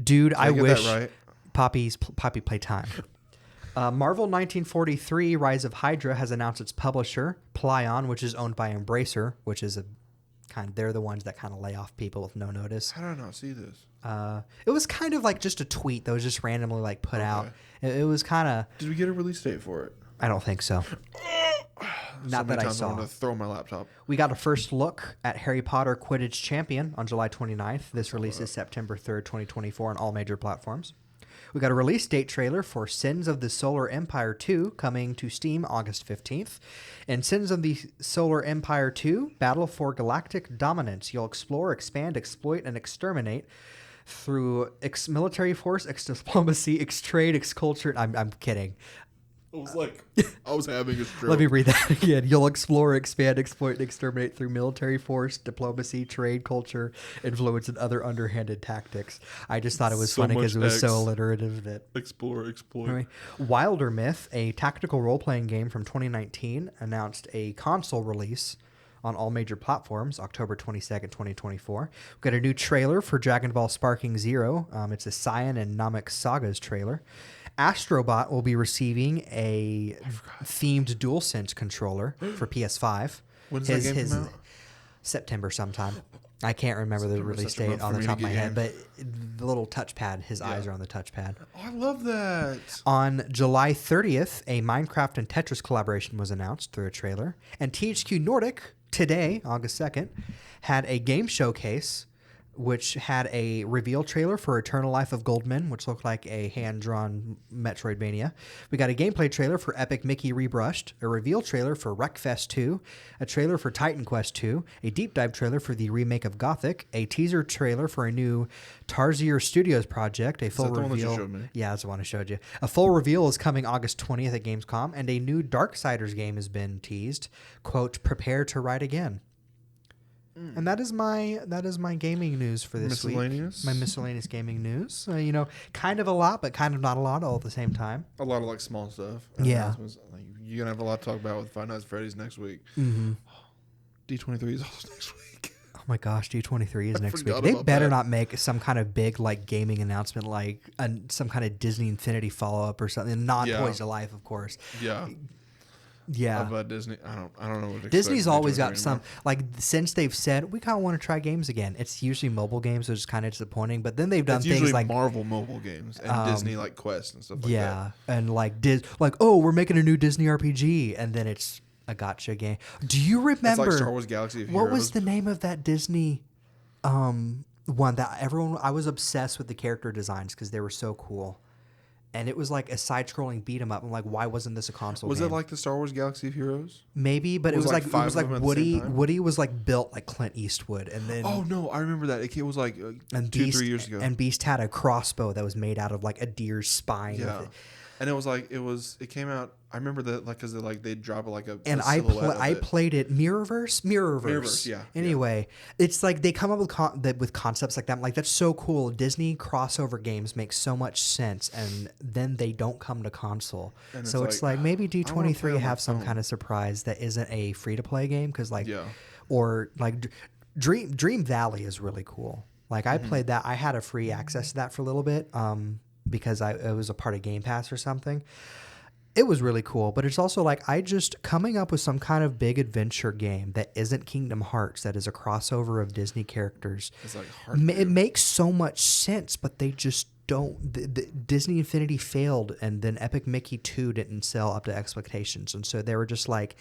Dude, I wish that right? Poppy Playtime. Marvel 1943 Rise of Hydra has announced its publisher, Plaion, which is owned by Embracer, which is They're the ones that kind of lay off people with no notice. How did I not see this? It was kind of like just a tweet that was just randomly like put out. It was kind of. Did we get a release date for it? I don't think so. Not that I saw. I want to throw my laptop. We got a first look at Harry Potter Quidditch Champion on July 29th. This releases September 3rd, 2024 on all major platforms. We got a release date trailer for Sins of the Solar Empire 2 coming to Steam August 15th. In Sins of the Solar Empire 2, Battle for Galactic Dominance. You'll explore, expand, exploit, and exterminate through military force, diplomacy, trade, culture. I'm kidding. I was having a stroke. Let me read that again. You'll explore, expand, exploit, and exterminate through military force, diplomacy, trade, culture, influence, and other underhanded tactics. I just thought it was funny because it was so alliterative that... Explore, exploit. Anyway, Wilder Myth, a tactical role-playing game from 2019, announced a console release on all major platforms, October 22nd, 2024. We've got a new trailer for Dragon Ball Sparking Zero. It's a Cyan and Namek Sagas trailer. Astrobot will be receiving a themed DualSense controller for PS5. When's that game come out? September sometime. I can't remember the release date on the top of my head, but the little touchpad, his eyes are on the touchpad. Oh, I love that. On July 30th, a Minecraft and Tetris collaboration was announced through a trailer. And THQ Nordic, today, August 2nd, had a game showcase which had a reveal trailer for Eternal Life of Goldman, which looked like a hand-drawn Metroidvania. We got a gameplay trailer for Epic Mickey Rebrushed, a reveal trailer for Wreckfest 2, a trailer for Titan Quest 2, a deep dive trailer for the remake of Gothic, a teaser trailer for a new Tarsier Studios project, a full reveal. Is that the one that you showed me? Yeah, that's the one I showed you. A full reveal is coming August 20th at Gamescom, and a new Darksiders game has been teased. Quote, prepare to write again. And that is my gaming news for this week. My miscellaneous gaming news. Kind of a lot, but kind of not a lot all at the same time. A lot of like small stuff. Yeah. You're going to have a lot to talk about with Five Nights at Freddy's next week. Mm-hmm. D23 is also next week. Oh my gosh, D23 is next week. They better not make some kind of big like gaming announcement like some kind of Disney Infinity follow-up or something. Not Toys to Life, of course. Yeah. Yeah. About Disney, I don't know what to Disney's always got some, like, since they've said, we kind of want to try games again. It's usually mobile games, which is kind of disappointing, but then they've done things like Marvel mobile games and Disney, like, Quest and stuff like that. Yeah, and like, oh, we're making a new Disney RPG, and then it's a gotcha game. Do you remember? It's like Star Wars Galaxy of Heroes. What was the name of that Disney one that I was obsessed with the character designs because they were so cool. And it was like a side-scrolling beat-em-up. I'm like, why wasn't this a console game? Was it like the Star Wars Galaxy of Heroes? Maybe, but it was like Woody. Woody was like built like Clint Eastwood, and then no, I remember that. It was like 2-3 years ago. And Beast had a crossbow that was made out of like a deer's spine. Yeah, and it came out. I remember that because they drop like a. And I played it Mirrorverse. Yeah. Anyway, it's like they come up with concepts like that. I'm like, that's so cool. Disney crossover games make so much sense, and then they don't come to console. And so it's like maybe D23 have some kind of surprise that isn't a free to play game or like Dream Valley is really cool. Like I played that. I had a free access to that for a little bit because it was a part of Game Pass or something. It was really cool, but it's also like coming up with some kind of big adventure game that isn't Kingdom Hearts, that is a crossover of Disney characters. It's like it makes so much sense, but they just don't. The Disney Infinity failed, and then Epic Mickey 2 didn't sell up to expectations, and so they were just like,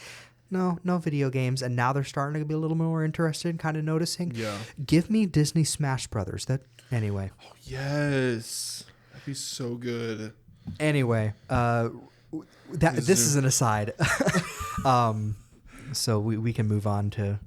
no video games, and now they're starting to be a little more interested, kind of noticing. Yeah. Give me Disney Smash Brothers. Anyway. Oh, yes. That'd be so good. Anyway, this is an aside. So we can move on to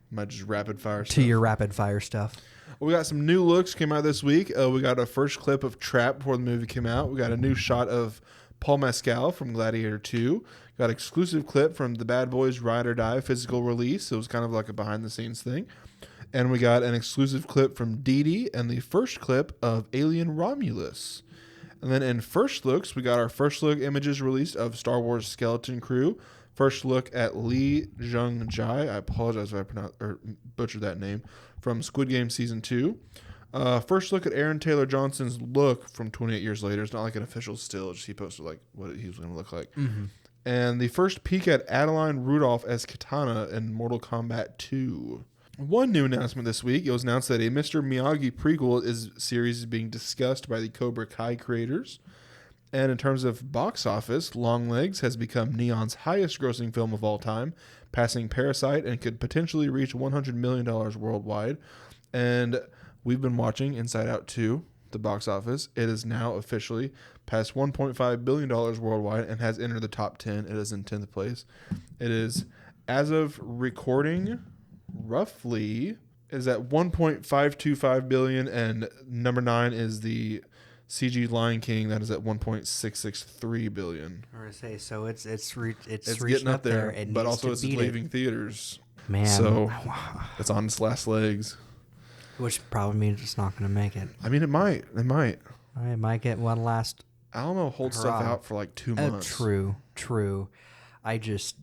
my just rapid fire stuff. To your rapid fire stuff. Well, we got some new looks came out this week. We got a first clip of Trap before the movie came out. We got a new shot of Paul Mescal from Gladiator 2. Got an exclusive clip from the Bad Boys Ride or Die physical release. It was kind of like a behind the scenes thing. And we got an exclusive clip from Dee Dee and the first clip of Alien Romulus. And then in first looks, we got our first look images released of Star Wars Skeleton Crew. First look at Lee Jung-jae. I apologize if I butchered that name. From Squid Game Season 2. First look at Aaron Taylor Johnson's look from 28 years later. It's not like an official still. Just he posted like what he was going to look like. Mm-hmm. And the first peek at Adeline Rudolph as Katana in Mortal Kombat 2. One new announcement this week. It was announced that a Mr. Miyagi prequel series is being discussed by the Cobra Kai creators. And in terms of box office, Longlegs has become Neon's highest grossing film of all time, passing Parasite, and could potentially reach $100 million worldwide. And we've been watching Inside Out 2, the box office. It is now officially past $1.5 billion worldwide and has entered the top 10. It is in 10th place. It is, as of recording, roughly is at 1.525 billion, and number 9 is the CG Lion King, that is at 1.663 billion. I was gonna say, so it's getting up there, but also it's leaving theaters. Man, so it's on its last legs. Which probably means it's not going to make it. I mean, it might. It might get one last. Alamo holds stuff out for like 2 months. True. It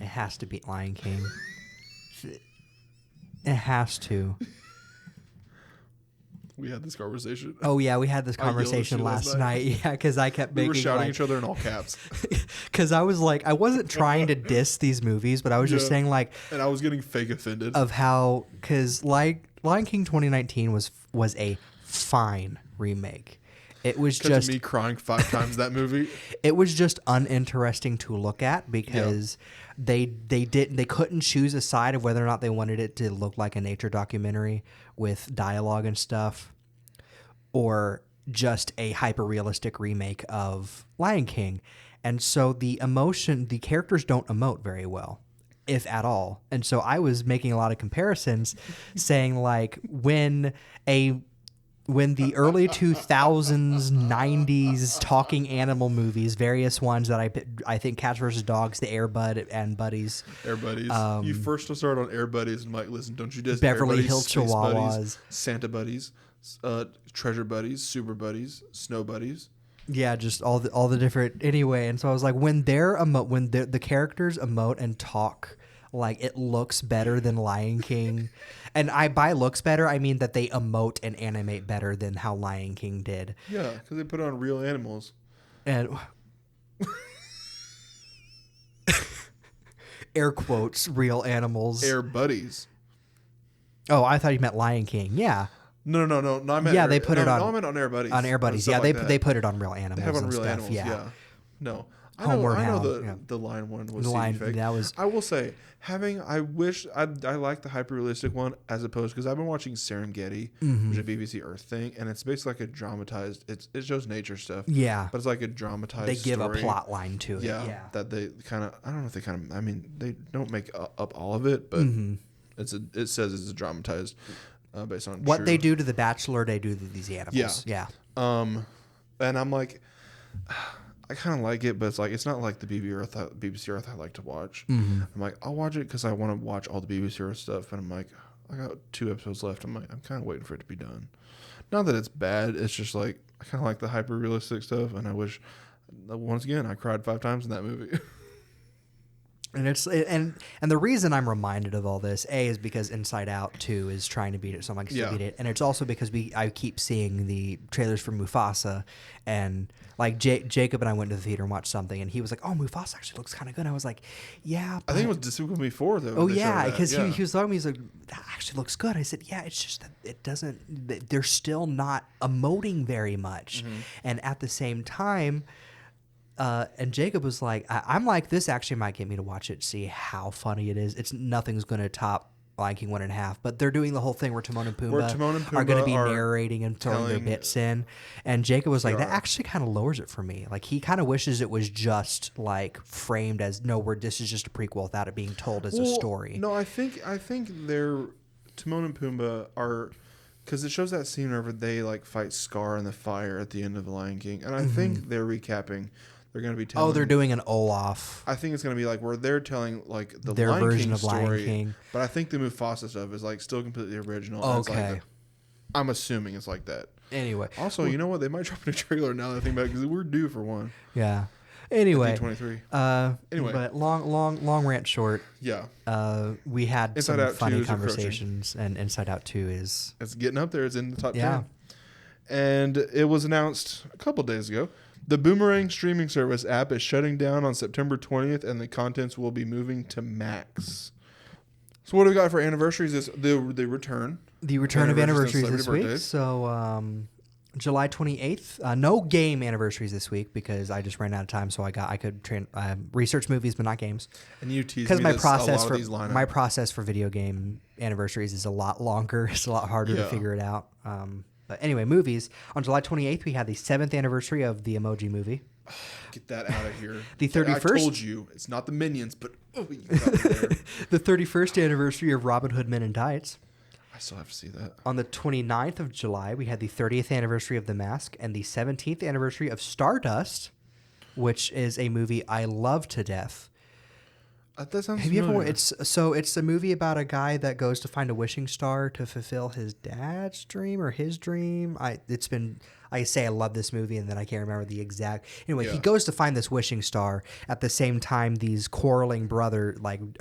has to beat Lion King. It has to. We had this conversation. Oh yeah, we had this conversation last night. Yeah, because I kept making. We were shouting each other in all caps. Because I was like, I wasn't trying to diss these movies, but I was just saying like. And I was getting fake offended of how, because like Lion King 2019 was a fine remake. It was just me crying 5 times that movie. It was just uninteresting to look at because they couldn't choose a side of whether or not they wanted it to look like a nature documentary with dialogue and stuff, or just a hyper realistic remake of Lion King. And so the characters don't emote very well, if at all. And so I was making a lot of comparisons saying like when the early 2000s, 90s talking animal movies, various ones that I think Cats vs. Dogs, the Air Bud and Buddies. Air Buddies. You first started on Air Buddies and Mike, listen, don't you just Beverly Hills Chihuahuas. Buddies, Santa Buddies, Treasure Buddies, Super Buddies, Snow Buddies. Yeah, just all the different anyway. And so I was like, when the characters emote and talk like it looks better than Lion King. And by looks better, I mean that they emote and animate better than how Lion King did. Yeah, because they put on real animals. And air quotes, real animals. Air Buddies. Oh, I thought you meant Lion King. Yeah. No. I meant they put it on. No, I meant on Air Buddies. On Air Buddies, yeah. They put it on real animals. They have on real stuff, animals, yeah. No. I know the lion one was fake. That was. I will say, I wish I like the hyper realistic one as opposed, because I've been watching Serengeti, which is a BBC Earth thing, and it's basically like a dramatized. It shows nature stuff. Yeah, but it's like a dramatized. They give story. a plot line to it. Yeah, that they kind of. I don't know if they kind of. I mean, they don't make up all of it, but it says it's a dramatized based on what they do to the Bachelor. They do to these animals. Yeah. And I'm like. I kind of like it, but it's not like the BBC Earth I like to watch. I'm like, I'll watch it because I want to watch all the BBC Earth stuff, but I'm like, I got 2 episodes left. I'm like, I'm kind of waiting for it to be done. Not that it's bad. It's just like I kind of like the hyper realistic stuff, and I wish. Once again, I cried 5 times in that movie. And it's and the reason I'm reminded of all this, is because Inside Out 2 is trying to beat it, so I'm like, beat it, and it's also because I keep seeing the trailers for Mufasa, and like Jacob and I went to the theater and watched something, and he was like, "Oh, Mufasa actually looks kind of good." I was like, "Yeah." I think it was Despicable Me 4 though. Oh yeah, because he was talking to me. He's like, "That actually looks good." I said, "Yeah, it's just that it doesn't. They're still not emoting very much," and at the same time. And Jacob was like, I'm like, this actually might get me to watch it, see how funny it is. Nothing's going to top Lion King 1.5, but they're doing the whole thing where Timon and Pumbaa are going to be narrating and throwing their bits in. And Jacob was like, that actually kind of lowers it for me. Like, he kind of wishes it was just like framed as, this is just a prequel without it being told as a story. No, I think they're Timon and Pumbaa are. Because it shows that scene whenever they like fight Scar in the fire at the end of The Lion King, and I think they're recapping. They're going to be telling. Oh, they're doing an Olaf. I think it's going to be like where they're telling like their Lion version King of story, Lion King. But I think the Mufasa stuff is like still completely original. Okay. I'm assuming it's like that. Anyway. Also, you know what? They might drop a new trailer now that I think about it, because we're due for one. Yeah. Anyway. D23. Anyway. But long rant short. Yeah. We had some funny conversations, and Inside Out 2 is. It's getting up there. It's in the top 10. And it was announced a couple days ago The Boomerang streaming service app is shutting down on September 20th, and the contents will be moving to Max. So what do we got for anniversaries? The return. The return of anniversaries this week. So July 28th. No game anniversaries this week because I just ran out of time. So I could research movies, but not games. And you teased me because my process for video game anniversaries is a lot longer. It's a lot harder to figure it out. But anyway, movies. On July 28th, we had the 7th anniversary of the Emoji Movie. Get that out of here. The 31st. I told you, it's not the Minions, but you got me there. The 31st anniversary of Robin Hood Men in Tights. I still have to see that. On the 29th of July, we had the 30th anniversary of The Mask and the 17th anniversary of Stardust, which is a movie I love to death. That sounds Have you ever? It's a movie about a guy that goes to find a wishing star to fulfill his dad's dream or his dream. I say I love this movie and then I can't remember the exact. Anyway, he goes to find this wishing star. At the same time, these quarreling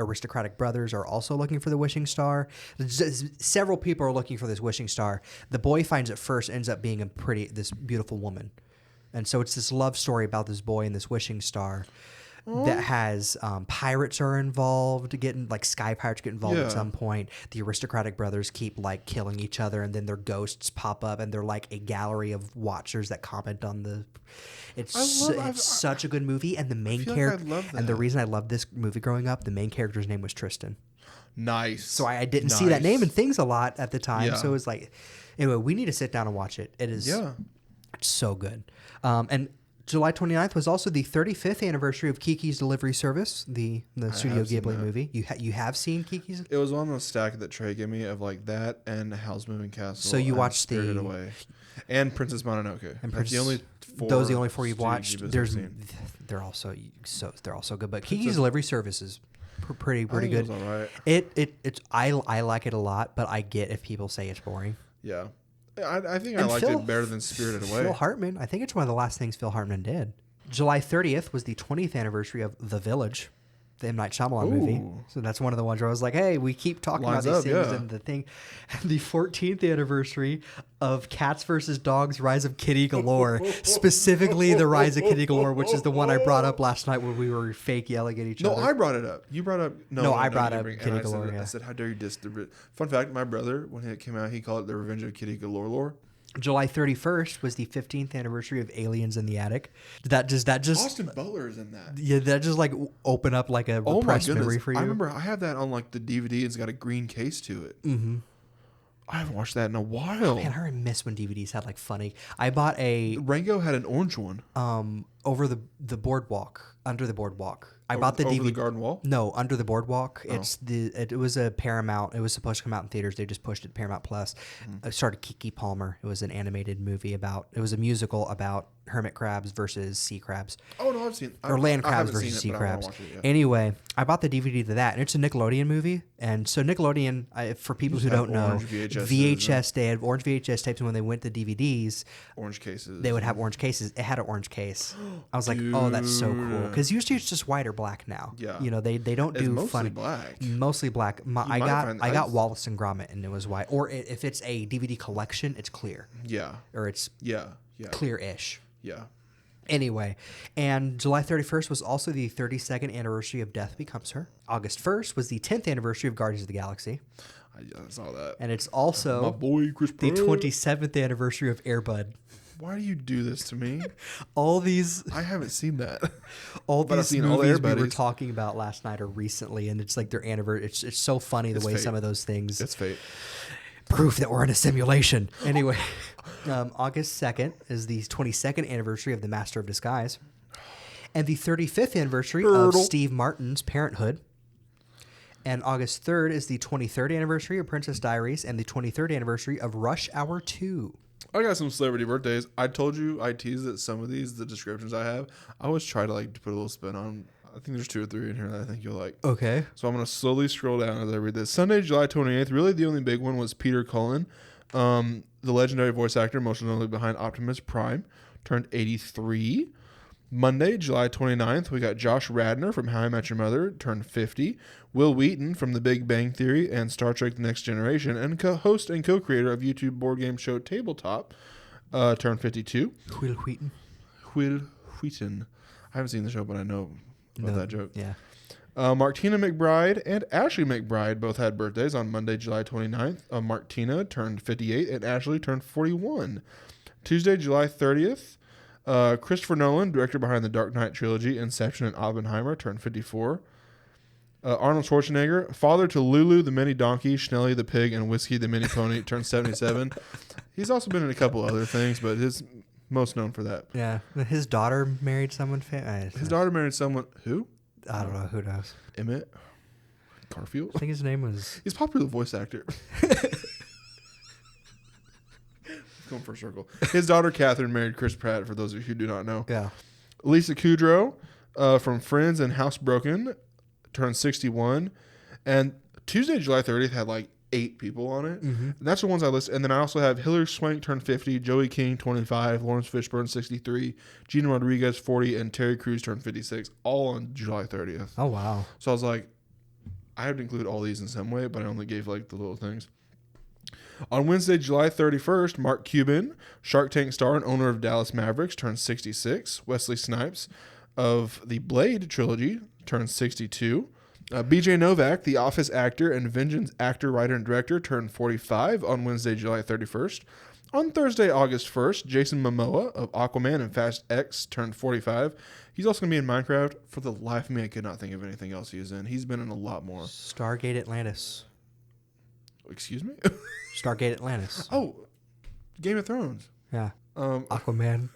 aristocratic brothers are also looking for the wishing star. Several people are looking for this wishing star. The boy finds it first, ends up being this beautiful woman, and so it's this love story about this boy and this wishing star. That has pirates are involved, sky pirates get involved at some point. The aristocratic brothers keep killing each other, and then their ghosts pop up, and they're like a gallery of watchers that comment on the. It's such a good movie, and the main character. And the reason I loved this movie growing up, the main character's name was Tristan. Nice. So I didn't see that name in things a lot at the time. Yeah. So it was anyway, we need to sit down and watch it. It is so good. And July 29th was also the 35th anniversary of Kiki's Delivery Service, the Studio Ghibli movie. You have seen Kiki's? It was on the stack that Trey gave me of that and Howl's Moving Castle. So you watched Spirited Away and Princess Mononoke. And the only four. Those are the only four you've watched. They're also good. But Kiki's Delivery Service is pretty good. It was all right. I like it a lot, but I get if people say it's boring. Yeah. I think I liked it better than Spirited Away. Phil Hartman. I think it's one of the last things Phil Hartman did. July 30th was the 20th anniversary of The Village, the M. Night Shyamalan movie. So that's one of the ones where I was like, hey, we keep talking about these things and the thing. And the 14th anniversary of Cats vs. Dogs, Rise of Kitty Galore. Specifically the Rise of Kitty Galore, which is the one I brought up last night where we were fake yelling at each other. No, I brought it up. You brought up... I brought up Kitty Galore, I said, how dare you diss the... Fun fact, my brother, when it came out, he called it The Revenge of Kitty Galore lore. July 31st was the 15th anniversary of Aliens in the Attic. That just Austin Butler is in that. Yeah, that just open up a repressed memory for you. I remember I have that on the DVD. It's got a green case to it. Mm-hmm. I haven't watched that in a while. Oh, man, I miss when DVDs had funny. I bought a Rango had an orange one. Over the boardwalk, under the boardwalk. I bought the DVD. Over the garden wall? No, Under the Boardwalk. Oh. It was a Paramount. It was supposed to come out in theaters. They just pushed it to Paramount Plus. It started Kiki Palmer. It was an animated movie it was a musical about hermit crabs versus sea crabs. Oh, no, I've seen it. Or land crabs versus sea crabs. Anyway, I bought the DVD to that, and it's a Nickelodeon movie. And so Nickelodeon, for people who don't know, VHS, they had orange VHS tapes, and when they went to DVDs, orange cases. They would have orange cases. It had an orange case. I was like, oh, that's so cool. Because usually it's just white or black now. Yeah. They don't do mostly funny. Black. Mostly black. I got Wallace and Gromit, and it was white. Or if it's a DVD collection, it's clear. Yeah. Or it's clear-ish. Yeah. Anyway, and July 31st was also the 32nd anniversary of Death Becomes Her. August 1st was the 10th anniversary of Guardians of the Galaxy. I saw that. And it's also my boy Chris the 27th anniversary of Air Bud. Why do you do this to me? All these... I haven't seen that. All these movies we were talking about last night or recently, and it's their anniversary. It's so funny the way some of those things... It's fate. Proof that we're in a simulation. Anyway, August 2nd is the 22nd anniversary of The Master of Disguise. And the 35th anniversary of Steve Martin's Parenthood. And August 3rd is the 23rd anniversary of Princess Diaries and the 23rd anniversary of Rush Hour 2. I got some celebrity birthdays. I told you, I teased that some of these, the descriptions I have, I always try to put a little spin on. I think there's 2 or 3 in here that I think you'll like. Okay. So I'm going to slowly scroll down as I read this. Sunday, July 28th, really the only big one was Peter Cullen, the legendary voice actor, most notably behind Optimus Prime, turned 83. Monday, July 29th, we got Josh Radnor from How I Met Your Mother, turned 50. Will Wheaton from The Big Bang Theory and Star Trek The Next Generation, and co-host and co-creator of YouTube board game show Tabletop, turned 52. Will Wheaton. Will Wheaton. I haven't seen the show, but I know about that joke. Yeah. Martina McBride and Ashley McBride both had birthdays on Monday, July 29th. Martina turned 58 and Ashley turned 41. Tuesday, July 30th. Christopher Nolan, director behind the Dark Knight trilogy, Inception, and Oppenheimer, turned 54. Arnold Schwarzenegger, father to Lulu the Mini Donkey, Schnelly the Pig, and Whiskey the Mini Pony, turned 77. He's also been in a couple other things, but his most known for that. Yeah. His daughter married someone His daughter married someone who? I don't know. Who knows? Emmett Garfield? I think his name was... He's a popular voice actor. Going for a circle. His daughter, Catherine, married Chris Pratt, for those of you who do not know. Yeah. Lisa Kudrow from Friends and Housebroken turned 61. And Tuesday, July 30th had like 8 people on it. Mm-hmm. And that's the ones I listed. And then I also have Hilary Swank turned 50, Joey King 25, Lawrence Fishburne 63, Gina Rodriguez 40, and Terry Crews turned 56, all on July 30th. Oh, wow. So I was like, I have to include all these in some way, but I only gave like the little things. On Wednesday, July 31st, Mark Cuban, Shark Tank star and owner of Dallas Mavericks, turned 66. Wesley Snipes of the Blade trilogy turned 62. BJ Novak, the Office actor and Vengeance actor, writer, and director, turned 45 on Wednesday, July 31st. On Thursday, August 1st, Jason Momoa of Aquaman and Fast X turned 45. He's also going to be in Minecraft. For the life of me, I could not think of anything else he is in. He's been in a lot more. Stargate Atlantis. Excuse me? Stargate Atlantis. Oh, Game of Thrones. Yeah. Aquaman.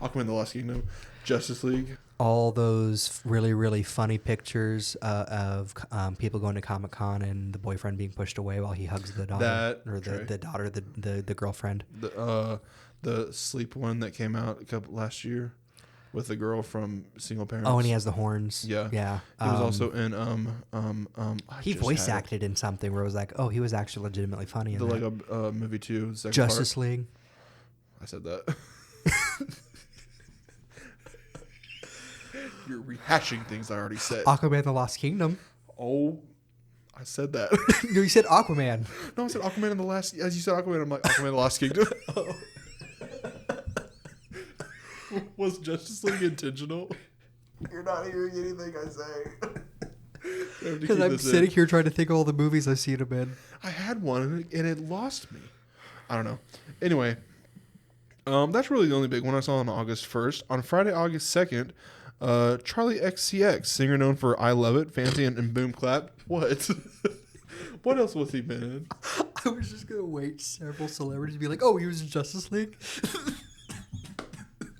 Aquaman the Lost Kingdom. Justice League. All those really, really funny pictures of people going to Comic-Con and the boyfriend being pushed away while he hugs the daughter. The daughter, the girlfriend. The Sleep one that came out last year with the girl from Single Parents. Oh, and he has the horns. Yeah. Yeah. He was also in he voice acted in something where it was like, oh, he was actually legitimately funny in the that. Lego movie 2, Justice League. I said that. You're rehashing things I already said. Aquaman the Lost Kingdom. Oh, I said that. No, you said Aquaman. No, I said Aquaman in the last... As you said Aquaman, I'm like, Aquaman the Lost Kingdom. Oh. Was Justice League intentional? You're not hearing anything I say. Because I'm sitting here trying to think of all the movies I've seen him in. I had one, and it lost me. I don't know. Anyway, that's really the only big one I saw on August 1st. On Friday, August 2nd... Charlie XCX, singer known for I Love It, Fancy, and Boom Clap. What? What else was he been in? I was just going to wait several celebrities to be like, oh, he was in Justice League.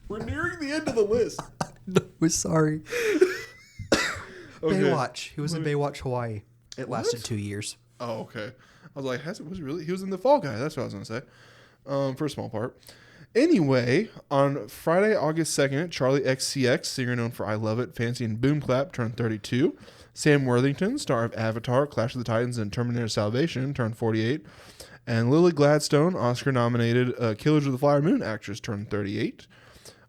We're nearing the end of the list. No, we're sorry. Okay. Baywatch. He was in Baywatch Hawaii. It lasted 2 years. Oh, okay. I was like, was he really? He was in The Fall Guy. That's what I was going to say. For a small part. Anyway, on Friday, August 2nd, Charlie XCX, singer known for I Love It, Fancy, and Boom Clap, turned 32. Sam Worthington, star of Avatar, Clash of the Titans, and Terminator Salvation, turned 48. And Lily Gladstone, Oscar-nominated Killers of the Flower Moon actress, turned 38.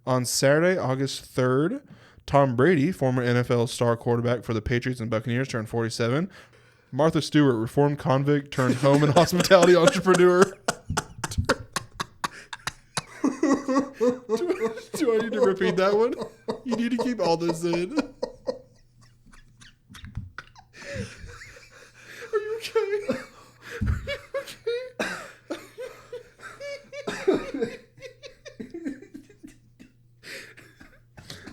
On Saturday, August 3rd, Tom Brady, former NFL star quarterback for the Patriots and Buccaneers, turned 47. Martha Stewart, reformed convict, turned home and hospitality entrepreneur. Do I need to repeat that one? You need to keep all this in. Are you okay? Are you okay?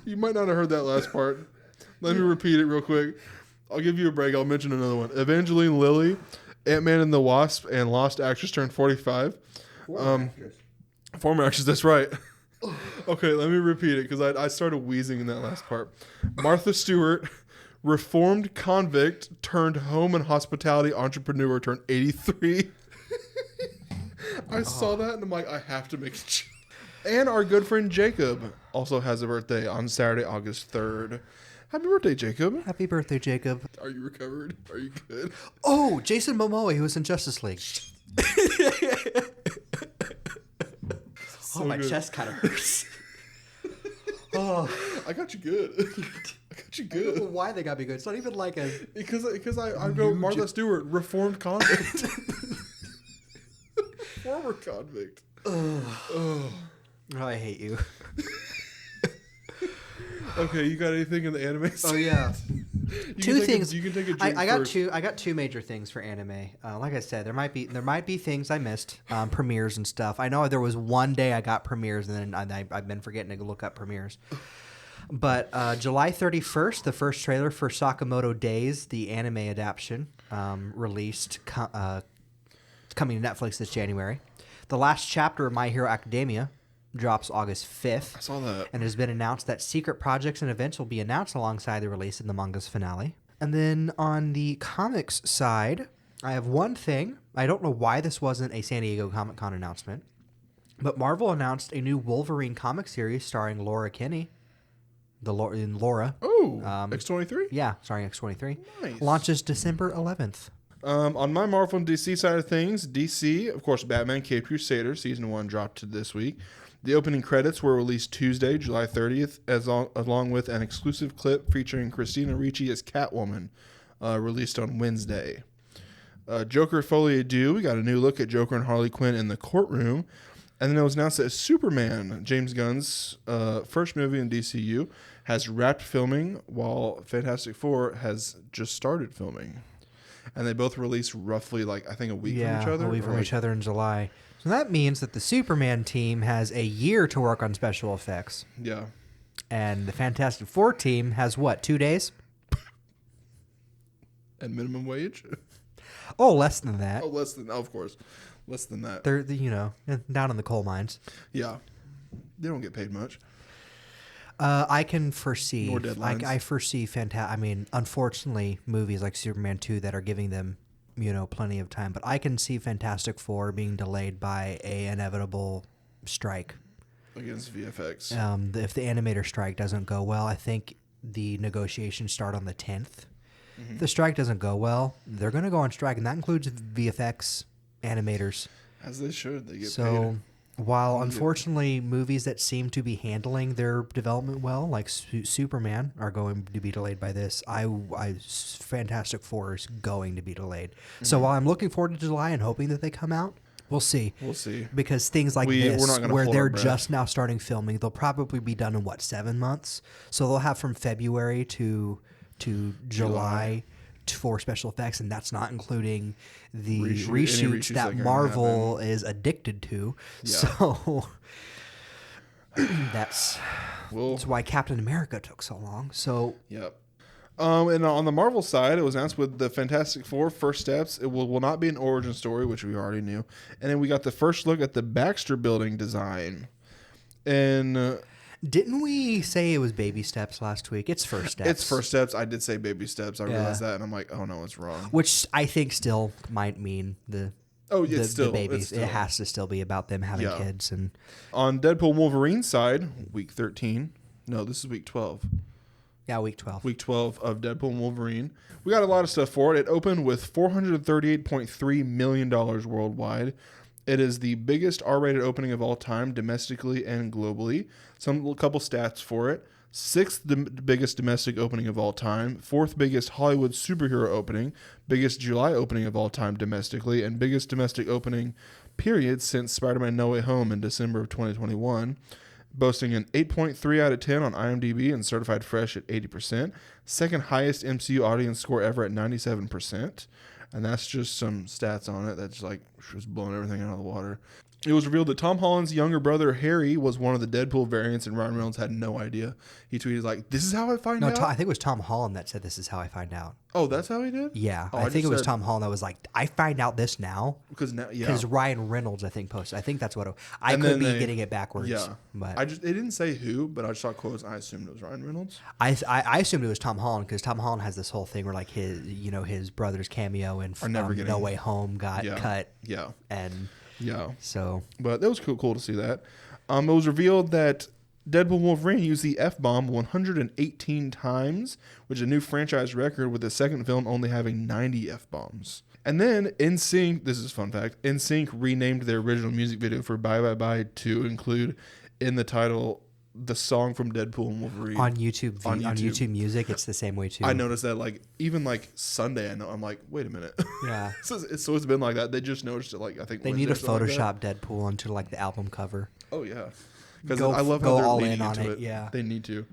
You might not have heard that last part. Let me repeat it real quick. I'll give you a break. I'll mention another one. Evangeline Lilly, Ant-Man and the Wasp, and Lost actress turned 45. Former actress, that's right. Okay, let me repeat it because I started wheezing in that last part. Martha Stewart, reformed convict, turned home and hospitality entrepreneur, turned 83. I saw that and I'm like, I have to make a joke. And our good friend Jacob also has a birthday on Saturday, August 3rd. Happy birthday, Jacob. Happy birthday, Jacob. Are you recovered? Are you good? Oh, Jason Momoa, he was in Justice League. So my chest kind of hurts. Oh, I got you good. I got you good. I don't know why they got me good. It's not even like a... Because I go Martha Stewart, reformed convict. Former convict. Oh, I hate you. Okay, you got anything in the anime? Oh yeah. Two things. You can take a drink I got first. I got two major things for anime. Like I said, there might be things I missed, premieres and stuff. I know there was one day I got premieres, and then I've been forgetting to look up premieres. But July 31st, the first trailer for Sakamoto Days, the anime adaptation, released. It's coming to Netflix this January. The last chapter of My Hero Academia drops August 5th. I saw that. And it has been announced that secret projects and events will be announced alongside the release of the manga's finale. And then on the comics side, I have one thing. I don't know why this wasn't a San Diego Comic-Con announcement, but Marvel announced a new Wolverine comic series starring Laura Kinney. Laura. Oh, X-23? Yeah, starring X-23. Nice. Launches December 11th. On my Marvel and DC side of things, DC, of course, Batman Caped Crusader, Season 1 dropped this week. The opening credits were released Tuesday, July 30th, along with an exclusive clip featuring Christina Ricci as Catwoman, released on Wednesday. Joker Folie à Deux, we got a new look at Joker and Harley Quinn in the courtroom. And then it was announced that Superman, James Gunn's first movie in DCU, has wrapped filming, while Fantastic Four has just started filming. And they both released roughly, a week from each other. A week from each other in July. So that means that the Superman team has a year to work on special effects. Yeah. And the Fantastic Four team has what, 2 days? And minimum wage? Oh, less than that. Of course. Less than that. They're, down in the coal mines. Yeah. They don't get paid much. I can foresee. More deadlines. I foresee unfortunately, movies like Superman 2 that are giving them, plenty of time. But I can see Fantastic Four being delayed by an inevitable strike. Against VFX. If the animator strike doesn't go well, I think the negotiations start on the 10th. Mm-hmm. If the strike doesn't go well, they're going to go on strike, and that includes VFX animators. As they should. They get paid. So while unfortunately movies that seem to be handling their development well, like Superman, are going to be delayed by this, Fantastic Four is going to be delayed. Mm-hmm. So while I'm looking forward to July and hoping that they come out, we'll see. Because things like this, where they're just now starting filming, they'll probably be done in 7 months. So they'll have from February to July for special effects, and that's not including the reshoots that Marvel is addicted to. Yeah. So that's why Captain America took so long. So yep. And on the Marvel side, it was announced with the Fantastic Four First Steps. It will not be an origin story, which we already knew. And then we got the first look at the Baxter Building design. And didn't we say it was baby steps last week? It's first steps. It's first steps. I did say baby steps. I realized that, and I'm like, oh no, it's wrong. Which I think still might mean the babies. It has to still be about them having kids. And on Deadpool Wolverine side, week 13. No, this is week 12. Yeah, week 12. Week 12 of Deadpool and Wolverine. We got a lot of stuff for it. It opened with $438.3 million worldwide. It is the biggest R-rated opening of all time, domestically and globally. A couple stats for it. 6th biggest domestic opening of all time. 4th biggest Hollywood superhero opening. Biggest July opening of all time domestically. And biggest domestic opening period since Spider-Man No Way Home in December of 2021. Boasting an 8.3 out of 10 on IMDb and certified fresh at 80%. Second highest MCU audience score ever at 97%. And that's just some stats on it. That's just blowing everything out of the water. It was revealed that Tom Holland's younger brother, Harry, was one of the Deadpool variants, and Ryan Reynolds had no idea. He tweeted, this is how I find out? No, I think it was Tom Holland that said, this is how I find out. Oh, that's how he did? Yeah. I think it was Tom Holland that was like, I find out this now. Because Ryan Reynolds, I think, posted. I think that's what I could be getting it backwards. Yeah. But it didn't say who, but I just saw quotes, and I assumed it was Ryan Reynolds. I assumed it was Tom Holland, because Tom Holland has this whole thing where his brother's cameo in No Way Home got cut. Yeah. And yeah. So, but that was cool to see that. It was revealed that Deadpool Wolverine used the F-bomb 118 times, which is a new franchise record, with the second film only having 90 F-bombs. And then NSYNC, this is a fun fact, NSYNC renamed their original music video for Bye Bye Bye to include in the title the song from Deadpool and Wolverine. On YouTube Music, it's the same way too. I noticed that even Sunday, I'm like, wait a minute. Yeah. so it's been like that. They just noticed it I think they need to Photoshop Deadpool onto the album cover. Oh yeah. Because I love how they're leaning into it. Yeah. They need to.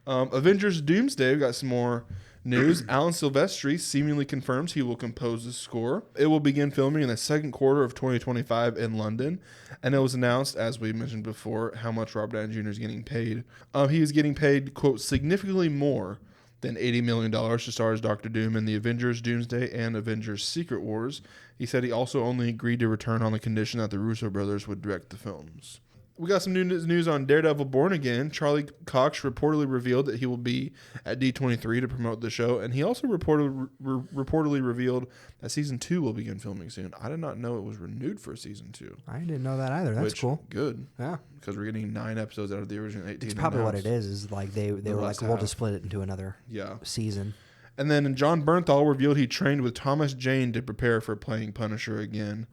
Avengers Doomsday, we got some more news. Alan Silvestri seemingly confirms he will compose the score. It will begin filming in the second quarter of 2025 in London. And it was announced, as we mentioned before, how much Robert Downey Jr. is getting paid. He is getting paid, quote, significantly more than $80 million to star as Doctor Doom in the Avengers Doomsday and Avengers Secret Wars. He said he also only agreed to return on the condition that the Russo brothers would direct the films. We got some new news on Daredevil Born Again. Charlie Cox reportedly revealed that he will be at D23 to promote the show, and he also reportedly revealed that Season 2 will begin filming soon. I did not know it was renewed for Season 2. I didn't know that either. That's cool. Good. Yeah. Because we're getting 9 episodes out of the original 18. It's probably what it is like they were like, we'll just split it into another season. And then John Bernthal revealed he trained with Thomas Jane to prepare for playing Punisher again.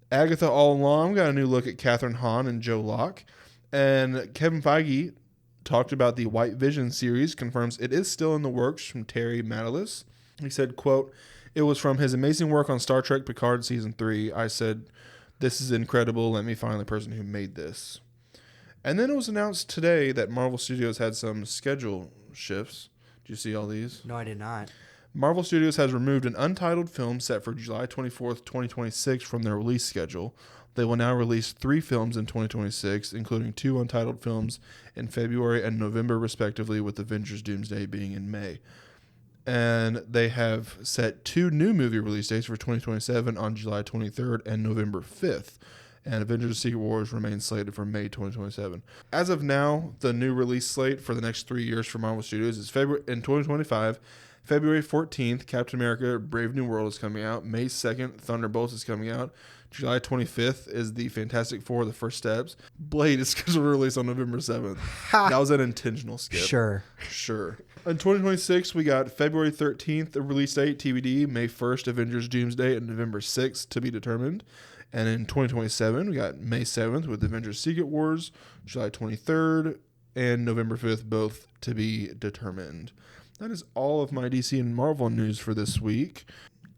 Agatha All Along got a new look at Catherine Hahn and Joe Locke. And Kevin Feige talked about the White Vision series, confirms it is still in the works from Terry Matalas. He said, quote, "It was from his amazing work on Star Trek Picard Season 3. I said, this is incredible. Let me find the person who made this." And then it was announced today that Marvel Studios had some schedule shifts. Did you see all these? No, I did not. Marvel Studios has removed an untitled film set for July 24th, 2026 from their release schedule. They will now release 3 films in 2026, including 2 untitled films in February and November, respectively, with Avengers Doomsday being in May. And they have set 2 new movie release dates for 2027 on July 23rd and November 5th. And Avengers Secret Wars remains slated for May 2027. As of now, the new release slate for the next 3 years for Marvel Studios is February in 2025. February 14th, Captain America Brave New World is coming out. May 2nd, Thunderbolts is coming out. July 25th is the Fantastic Four, The First Steps. Blade is scheduled to release on November 7th. That was an intentional skip. Sure. In 2026, we got February 13th, a release date, TBD. May 1st, Avengers Doomsday, and November 6th to be determined. And in 2027, we got May 7th with Avengers Secret Wars, July 23rd, and November 5th, both to be determined. That is all of my DC and Marvel news for this week.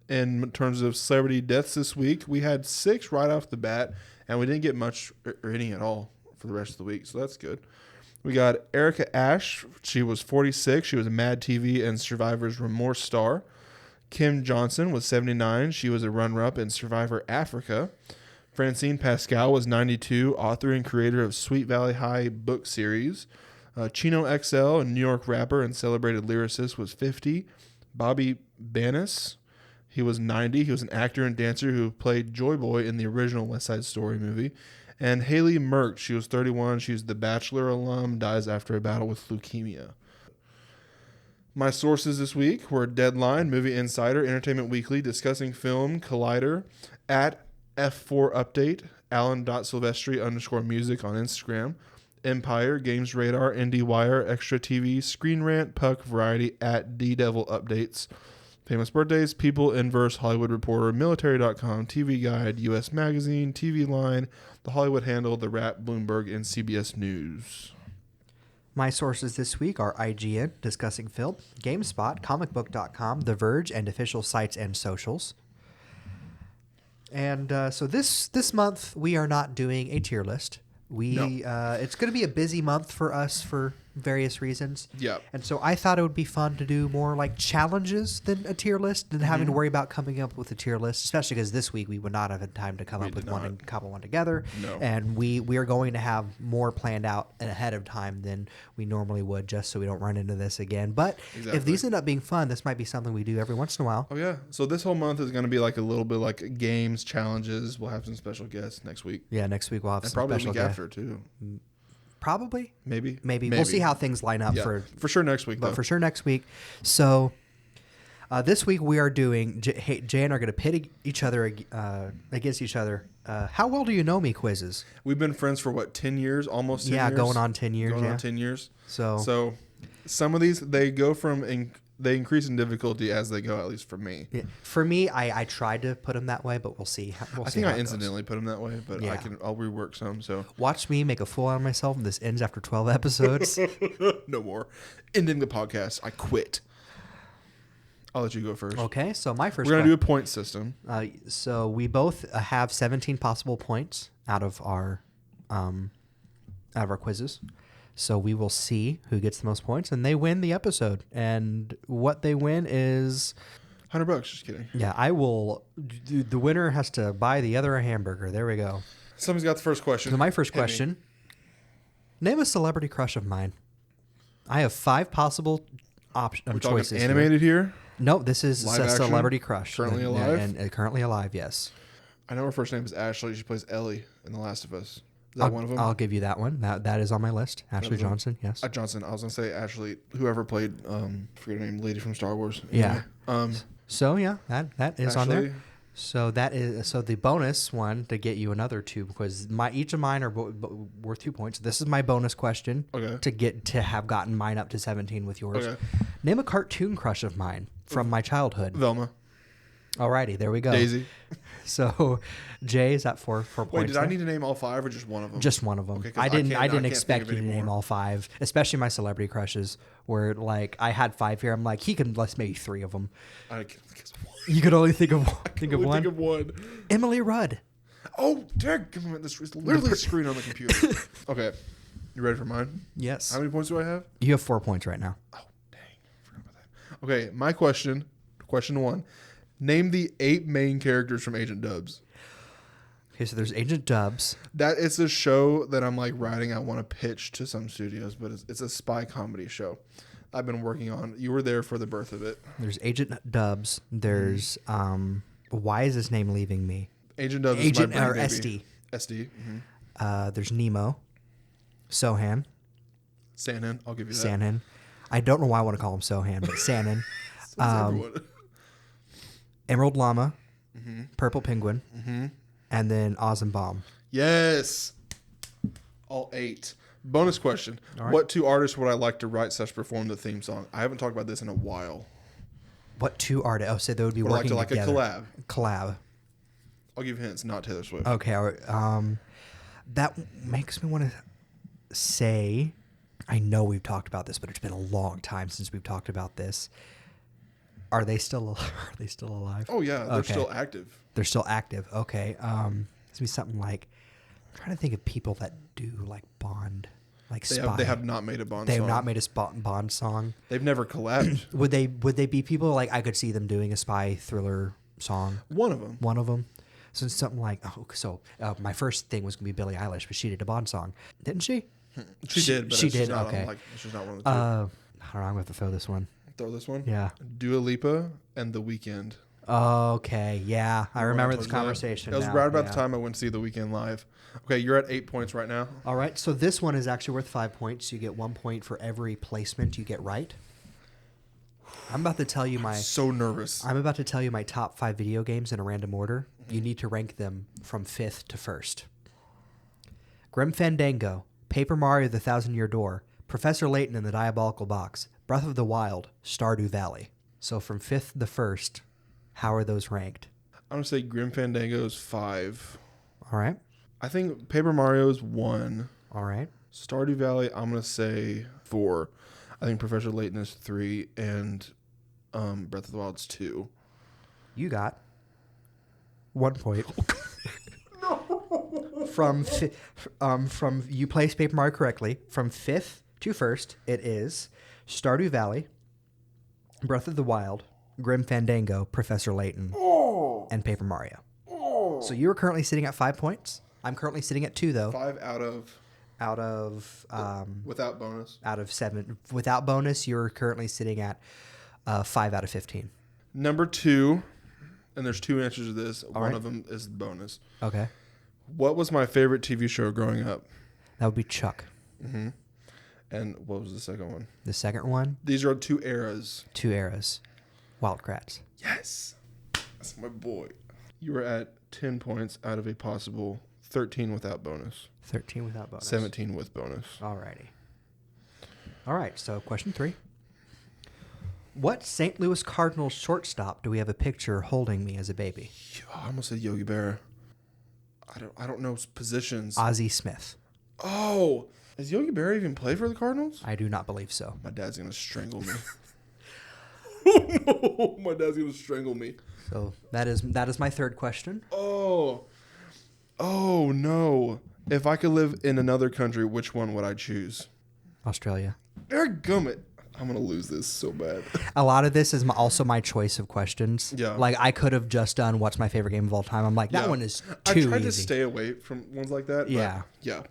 In terms of celebrity deaths this week, we had 6 right off the bat, and we didn't get much or any at all for the rest of the week, so that's good. We got Erica Ashe. She was 46. She was a Mad TV and Survivor's Remorse star. Kim Johnson was 79. She was a runner-up in Survivor Africa. Francine Pascal was 92, author and creator of Sweet Valley High book series. Chino XL, a New York rapper and celebrated lyricist, was 50. Bobby Banis, he was 90. He was an actor and dancer who played Joy Boy in the original West Side Story movie. And Haley Merck, she was 31. She's the Bachelor alum, dies after a battle with leukemia. My sources this week were Deadline, Movie Insider, Entertainment Weekly, Discussing Film, Collider, at F4 Update, Alan.Silvestri_music on Instagram, Empire, Games Radar, IndieWire, Extra TV, Screen Rant, Puck, Variety, at D-Devil Updates, Famous Birthdays, People, Inverse, Hollywood Reporter, Military.com, TV Guide, US Magazine, TV Line, The Hollywood Handle, The Wrap, Bloomberg, and CBS News. My sources this week are IGN, Discussing Film, GameSpot, comicbook.com, The Verge, and official sites and socials. And so this month, we are not doing a tier list. It's going to be a busy month for us for various reasons. Yeah. And so I thought it would be fun to do more like challenges than a tier list than having to worry about coming up with a tier list, especially because this week we would not have had time to come up with one and cobble one together. No. And we are going to have more planned out ahead of time than we normally would, just so we don't run into this again. But if these end up being fun, this might be something we do every once in a while. Oh, yeah. So this whole month is going to be like a little bit like games, challenges. We'll have some special guests next week. Yeah, next week we'll have and some probably special the week guests. after, too. Probably. Maybe. We'll see how things line up for sure next week. But for sure next week. So this week we are doing Jay and are going to pit each other against each other. How well do you know me quizzes? We've been friends for 10 years, almost 10 years. Yeah, going on 10 years. Going on 10 years. So some of these they go from they increase in difficulty as they go, at least for me. Yeah. For me, I tried to put them that way, but we'll see. I think I incidentally put them that way, but yeah. I'll rework some. So watch me make a fool out of myself, and this ends after 12 episodes. No more. Ending the podcast. I quit. I'll let you go first. Okay, so my first. We're gonna do a point system. So we both have 17 possible points out of our quizzes. So we will see who gets the most points, and they win the episode. And what they win is $100. Just kidding. Yeah, I will. The winner has to buy the other a hamburger. There we go. Somebody's got the first question. So my first question: name a celebrity crush of mine. I have 5 possible choices. Animated here? No, this is Live a action? celebrity crush. Currently alive? And currently alive, yes. I know her first name is Ashley. She plays Ellie in The Last of Us. Is that one of them? I'll give you that one. That is on my list. Ashley Johnson, yes. Johnson. I was gonna say Ashley. Whoever played, forget her name, lady from Star Wars. Yeah. Anyway, so yeah, that is Ashley. on there. So the bonus one to get you another 2 because each of mine are worth 2 points. This is my bonus question. Okay. To have gotten mine up to 17 with yours. Okay. Name a cartoon crush of mine from my childhood. Velma. Alrighty, there we go. Daisy. So Jay is at 4 points. Wait, did I need to name all 5 or just one of them? Just one of them. Okay, I didn't expect you to name all 5, especially my celebrity crushes. Where like I had 5 here, I'm like he can list maybe 3 of them. You could only think of one. Think of one. Emily Rudd. Oh, dang! This is literally a screen on the computer. Okay, you ready for mine? Yes. How many points do I have? You have 4 points right now. Oh, dang! I forgot about that. Okay, my question. Question 1. Name the 8 main characters from Agent Dubs. Okay, so there's Agent Dubs. That it's a show that I'm like writing. I want to pitch to some studios, but it's a spy comedy show I've been working on. You were there for the birth of it. There's Agent Dubs. There's why is his name leaving me? Agent Dubs Agent is my or baby. SD. SD. Mm-hmm. There's Nemo. Sohan. Sanhan. I'll give you that. Sanhan. I don't know why I want to call him Sohan, but Sanhan. Emerald Llama. Mm-hmm. Purple Penguin. Mm-hmm. And then Oz and Bomb. Yes. All 8. Bonus question. Right. What 2 artists would I like to write / perform the theme song? I haven't talked about this in a while. What 2 artists? Oh, so they would be working together. Like a collab. I'll give you hints. Not Taylor Swift. Okay. That makes me want to say, I know we've talked about this, but it's been a long time since we've talked about this. Are they still alive? Oh yeah, they're still active. They're still active. Okay. It's gonna be something like, I'm trying to think of people that do like Bond, like spy. They have not made a Bond. They song. have not made a Bond song. They've never collabed. Would they be people like I could see them doing a spy thriller song? One of them. So it's something like my first thing was gonna be Billie Eilish, but she did a Bond song, didn't she? She did. But she did. Okay. She's not one of the 2. I don't know. I'm gonna have to throw this one. Throw this one. Yeah. Dua Lipa and The Weeknd. Okay. Yeah, I remember this conversation. It was right about the time I went to see The Weeknd live. Okay, you're at 8 points right now. All right. So this one is actually worth 5 points. You get 1 point for every placement you get right. I'm about to tell you so nervous. I'm about to tell you my top 5 video games in a random order. Mm-hmm. You need to rank them from 5th to 1st. Grim Fandango, Paper Mario: The Thousand-Year Door, Professor Layton and the Diabolical Box, Breath of the Wild, Stardew Valley. So from 5th to 1st, how are those ranked? I'm going to say Grim Fandango is 5. All right. I think Paper Mario is 1. All right. Stardew Valley, I'm going to say 4. I think Professor Layton is 3, and Breath of the Wild's 2. You got 1 point. No. From you placed Paper Mario correctly. From 5th to 1st, it is Stardew Valley, Breath of the Wild, Grim Fandango, Professor Layton, and Paper Mario. So you are currently sitting at 5 points. I'm currently sitting at 2, though. 5 out of without bonus. Out of 7 without bonus, you're currently sitting at 5 out of 15. Number 2, and there's 2 answers to this. All One right. of them is bonus. Okay. What was my favorite TV show growing up? That would be Chuck. Mm-hmm. And what was the second one? The second one? These are 2 eras. 2 eras. Wildcrats. Yes. That's my boy. You were at 10 points out of a possible 13 without bonus. 13 without bonus. 17 with bonus. Alrighty. All right, so question 3. What St. Louis Cardinals shortstop do we have a picture holding me as a baby? I almost said Yogi Berra. I don't know positions. Ozzie Smith. Oh, does Yogi Berra even play for the Cardinals? I do not believe so. My dad's going to strangle me. Oh, no. My dad's going to strangle me. So that is my third question. Oh, no. If I could live in another country, which one would I choose? Australia. Gummit. I'm going to lose this so bad. A lot of this is also my choice of questions. Yeah. Like, I could have just done what's my favorite game of all time. I'm like, that one is too easy. I tried to stay away from ones like that. Yeah. Yeah.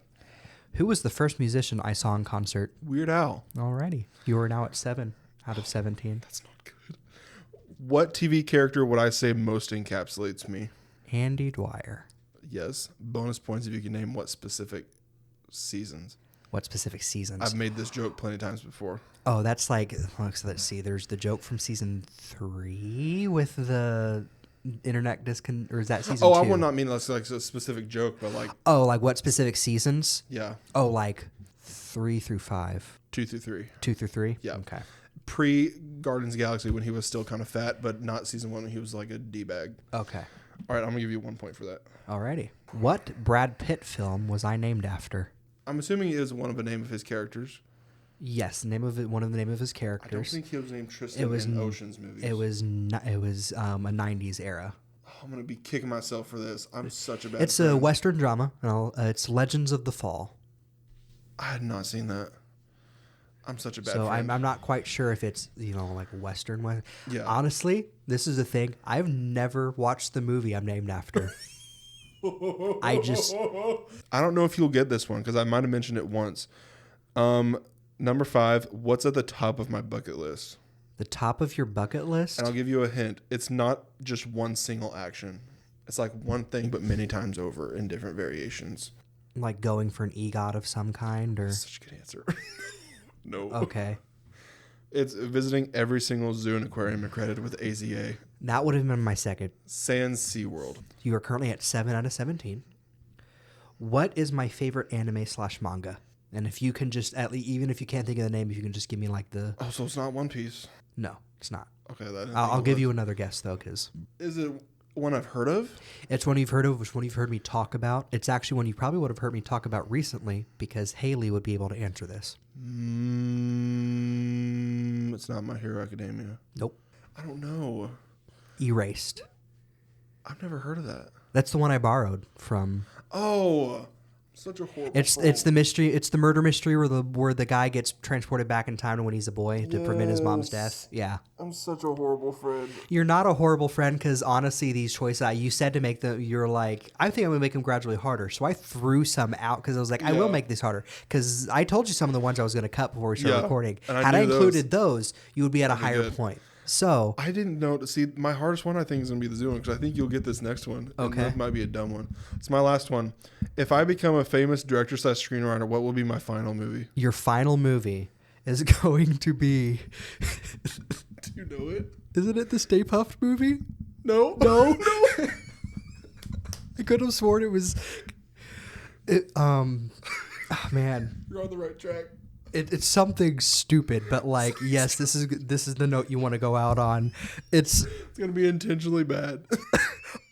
Who was the first musician I saw in concert? Weird Al. Alrighty. You are now at 7 out of 17. That's not good. What TV character would I say most encapsulates me? Andy Dwyer. Yes. Bonus points if you can name what specific seasons. What specific seasons? I've made this joke plenty of times before. Oh, that's like, let's see. There's the joke from season 3 with the internet or is that season 2? Oh, I would not mean that's like a specific joke, but like. Oh, like what specific seasons? Yeah. Oh, like 3 through 5. 2 through 3. 2 through 3? Yeah. Okay. Pre-Guardians of the Galaxy when he was still kind of fat, but not season 1 when he was like a D-bag. Okay. All right, I'm going to give you 1 point for that. Alrighty. What Brad Pitt film was I named after? I'm assuming it is one of a name of his characters. Yes, one of the name of his characters. I don't think he was named Tristan in Ocean's movies. It was a 90s era. Oh, I'm going to be kicking myself for this. I'm such a bad It's friend. a Western drama. It's Legends of the Fall. I had not seen that. I'm such a bad friend. So I'm not quite sure if it's, like Western. Yeah. Honestly, this is the thing. I've never watched the movie I'm named after. I don't know if you'll get this one because I might have mentioned it once. Number 5, what's at the top of my bucket list? The top of your bucket list? And I'll give you a hint. It's not just one single action. It's like one thing, but many times over in different variations. Like going for an EGOT of some kind, or? Such a good answer. No. Okay. It's visiting every single zoo and aquarium accredited with AZA. That would have been my second. Sans SeaWorld. You are currently at 7 out of 17. What is my favorite anime/manga? And if you can just, even if you can't think of the name, if you can just give me like the... Oh, so it's not One Piece? No, it's not. Okay. I'll give you another guess, though, because... Is it one I've heard of? It's one you've heard of. It's one you've heard me talk about. It's actually one you probably would have heard me talk about recently because Haley would be able to answer this. It's not My Hero Academia. Nope. I don't know. Erased. I've never heard of that. That's the one I borrowed from... Oh... Such a horrible. It's the mystery. It's the murder mystery where the guy gets transported back in time to when he's a boy to prevent his mom's death. Yeah. I'm such a horrible friend. You're not a horrible friend because honestly, these choices you said to make them. You're like, I think I'm gonna make them gradually harder. So I threw some out because I was like, I will make this harder because I told you some of the ones I was gonna cut before we started recording. Had I included those, you would be at a higher point. So I didn't know. See, my hardest one I think is gonna be the zoo one because I think you'll get this next one. Okay, that might be a dumb one. It's my last one. If I become a famous director/screenwriter, what will be my final movie? Your final movie is going to be. Do you know it? Isn't it the Stay Puft movie? No. No. I could have sworn it was. Oh, man. You're on the right track. It's something stupid, but like, yes, this is the note you want to go out on. It's gonna be intentionally bad.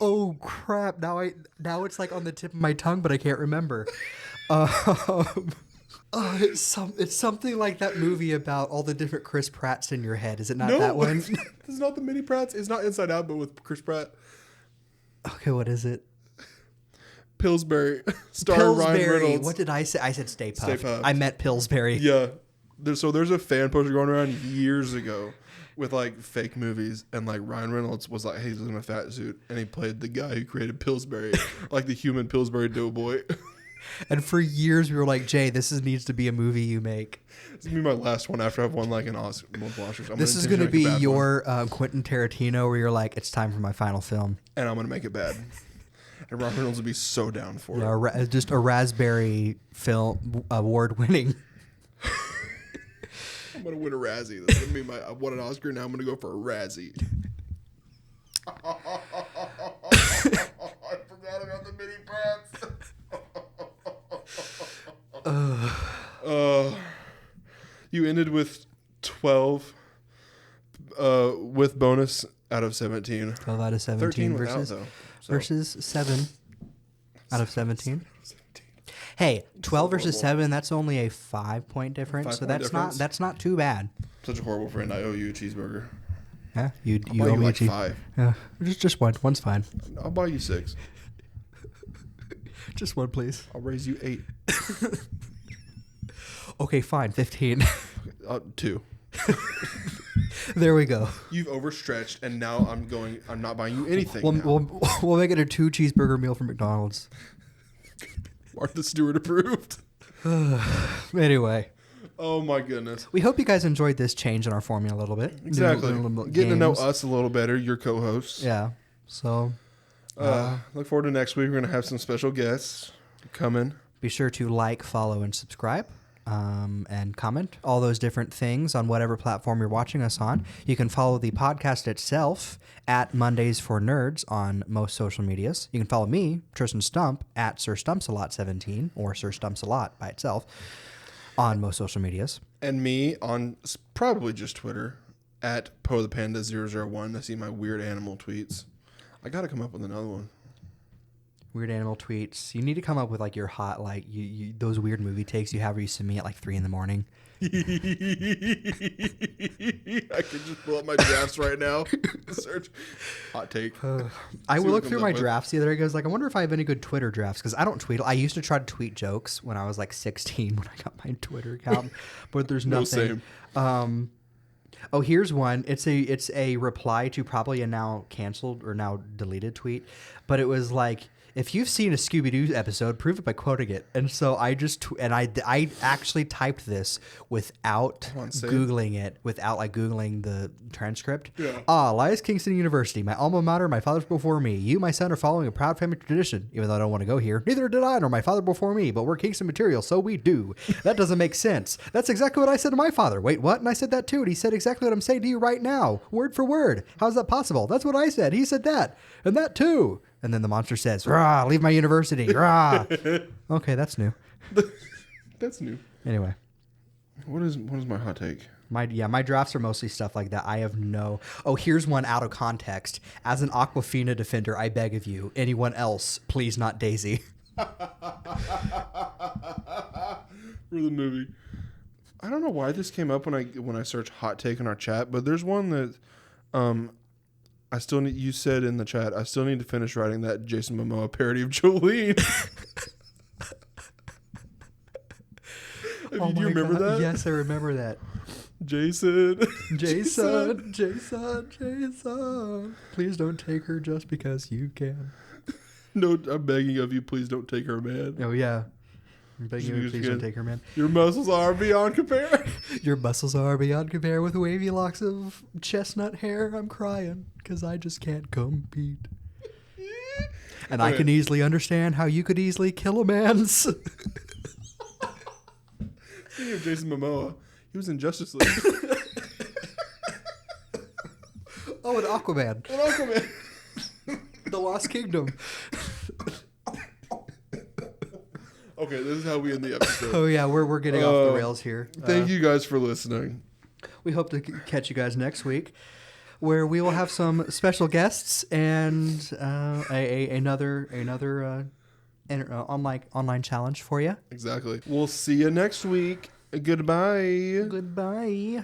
Oh crap! Now it's like on the tip of my tongue, but I can't remember. It's something like that movie about all the different Chris Pratts in your head. Is it not that one? This is not the Mini Pratts. It's not Inside Out, but with Chris Pratt. Okay, what is it? Pillsbury, starring Ryan Reynolds. What did I say? I said Stay Puft. Stay Puft. I meant Pillsbury. Yeah. There's a fan poster going around years ago with like fake movies, and like Ryan Reynolds was like, hey, he's in a fat suit, and he played the guy who created Pillsbury, like the human Pillsbury Doughboy. And for years we were like, Jay, this needs to be a movie you make. This is gonna be my last one after I've won like an Oscar. This is gonna be your Quentin Tarantino, where you're like, it's time for my final film, and I'm gonna make it bad. And Ryan Reynolds would be so down for it. Just a Raspberry film award-winning. I'm going to win a Razzie. That's going to be I won an Oscar, now I'm going to go for a Razzie. I forgot about the Mini Pratts. You ended with 12 with bonus out of 17. 12 out of 17 versus 7 out of 17. Hey, 12 versus 7, that's only a 5-point difference, so that's not too bad. Such a horrible friend. I owe you a cheeseburger. Yeah, you owe me like 5. Yeah, just one. One's fine. I'll buy you 6. Just one, please. I'll raise you 8. Okay, fine, 15. 2. There we go. You've overstretched, and now I'm not buying you anything. We'll make it a 2 cheeseburger meal from McDonald's. Martha Stewart approved. Anyway. Oh my goodness. We hope you guys enjoyed this change in our formula a little bit. Exactly. Getting to know us a little better, your co-hosts. Yeah. So. Look forward to next week. We're going to have some special guests coming. Be sure to like, follow, and subscribe. And comment all those different things on whatever platform you're watching us on. You can follow the podcast itself at Mondays for Nerds on most social medias. You can follow me, Tristan Stump, at Sir Stumpsalot17 or Sir Stumpsalot by itself on most social medias. And me on probably just Twitter at PoThePanda001 to see my weird animal tweets. I got to come up with another one. Weird animal tweets. You need to come up with like your hot, like you those weird movie takes you have where you send me at like 3 a.m. I could just pull up my drafts right now. Search hot take. I will look through my drafts the other day. I was like, I wonder if I have any good Twitter drafts because I don't tweet. I used to try to tweet jokes when I was like 16 when I got my Twitter account, but there's nothing. Same. Oh, here's one. It's a reply to probably a now canceled or now deleted tweet, but it was like, if you've seen a Scooby-Doo episode, prove it by quoting it. And so I I actually typed this without Googling it, without like Googling the transcript. Yeah. Elias Kingston University, my alma mater, my father's before me. You, my son, are following a proud family tradition. Even though I don't want to go here, neither did I nor my father before me, but we're Kingston material, so we do. That doesn't make sense. That's exactly what I said to my father. Wait, what? And I said that too, and he said exactly what I'm saying to you right now, word for word. How's that possible? That's what I said. He said that, and that too. And then the monster says, "Rah, leave my university." Rah. Okay, that's new. That's new. Anyway. What is my hot take? My drafts are mostly stuff like that. I have no... Oh, here's one out of context. As an Aquafina defender, I beg of you, anyone else, please not Daisy. For the movie. I don't know why this came up when I searched hot take in our chat, but there's one that I still need. You said in the chat, I still need to finish writing that Jason Momoa parody of Jolene. Do you remember that? Yes, I remember that. Jason. Please don't take her just because you can. No, I'm begging of you, please don't take her, man. Oh, yeah. I'm begging you, please don't take her, man. Your muscles are beyond compare. Your muscles are beyond compare with wavy locks of chestnut hair. I'm crying because I just can't compete. And I can easily understand how you could easily kill a man. Speaking of Jason Momoa, he was in Justice League. Oh, and Aquaman. The Lost Kingdom. Okay, this is how we end the episode. Oh, yeah, we're getting off the rails here. Thank you guys for listening. We hope to catch you guys next week, where we will have some special guests and another online challenge for you. Exactly. We'll see you next week. Goodbye. Goodbye.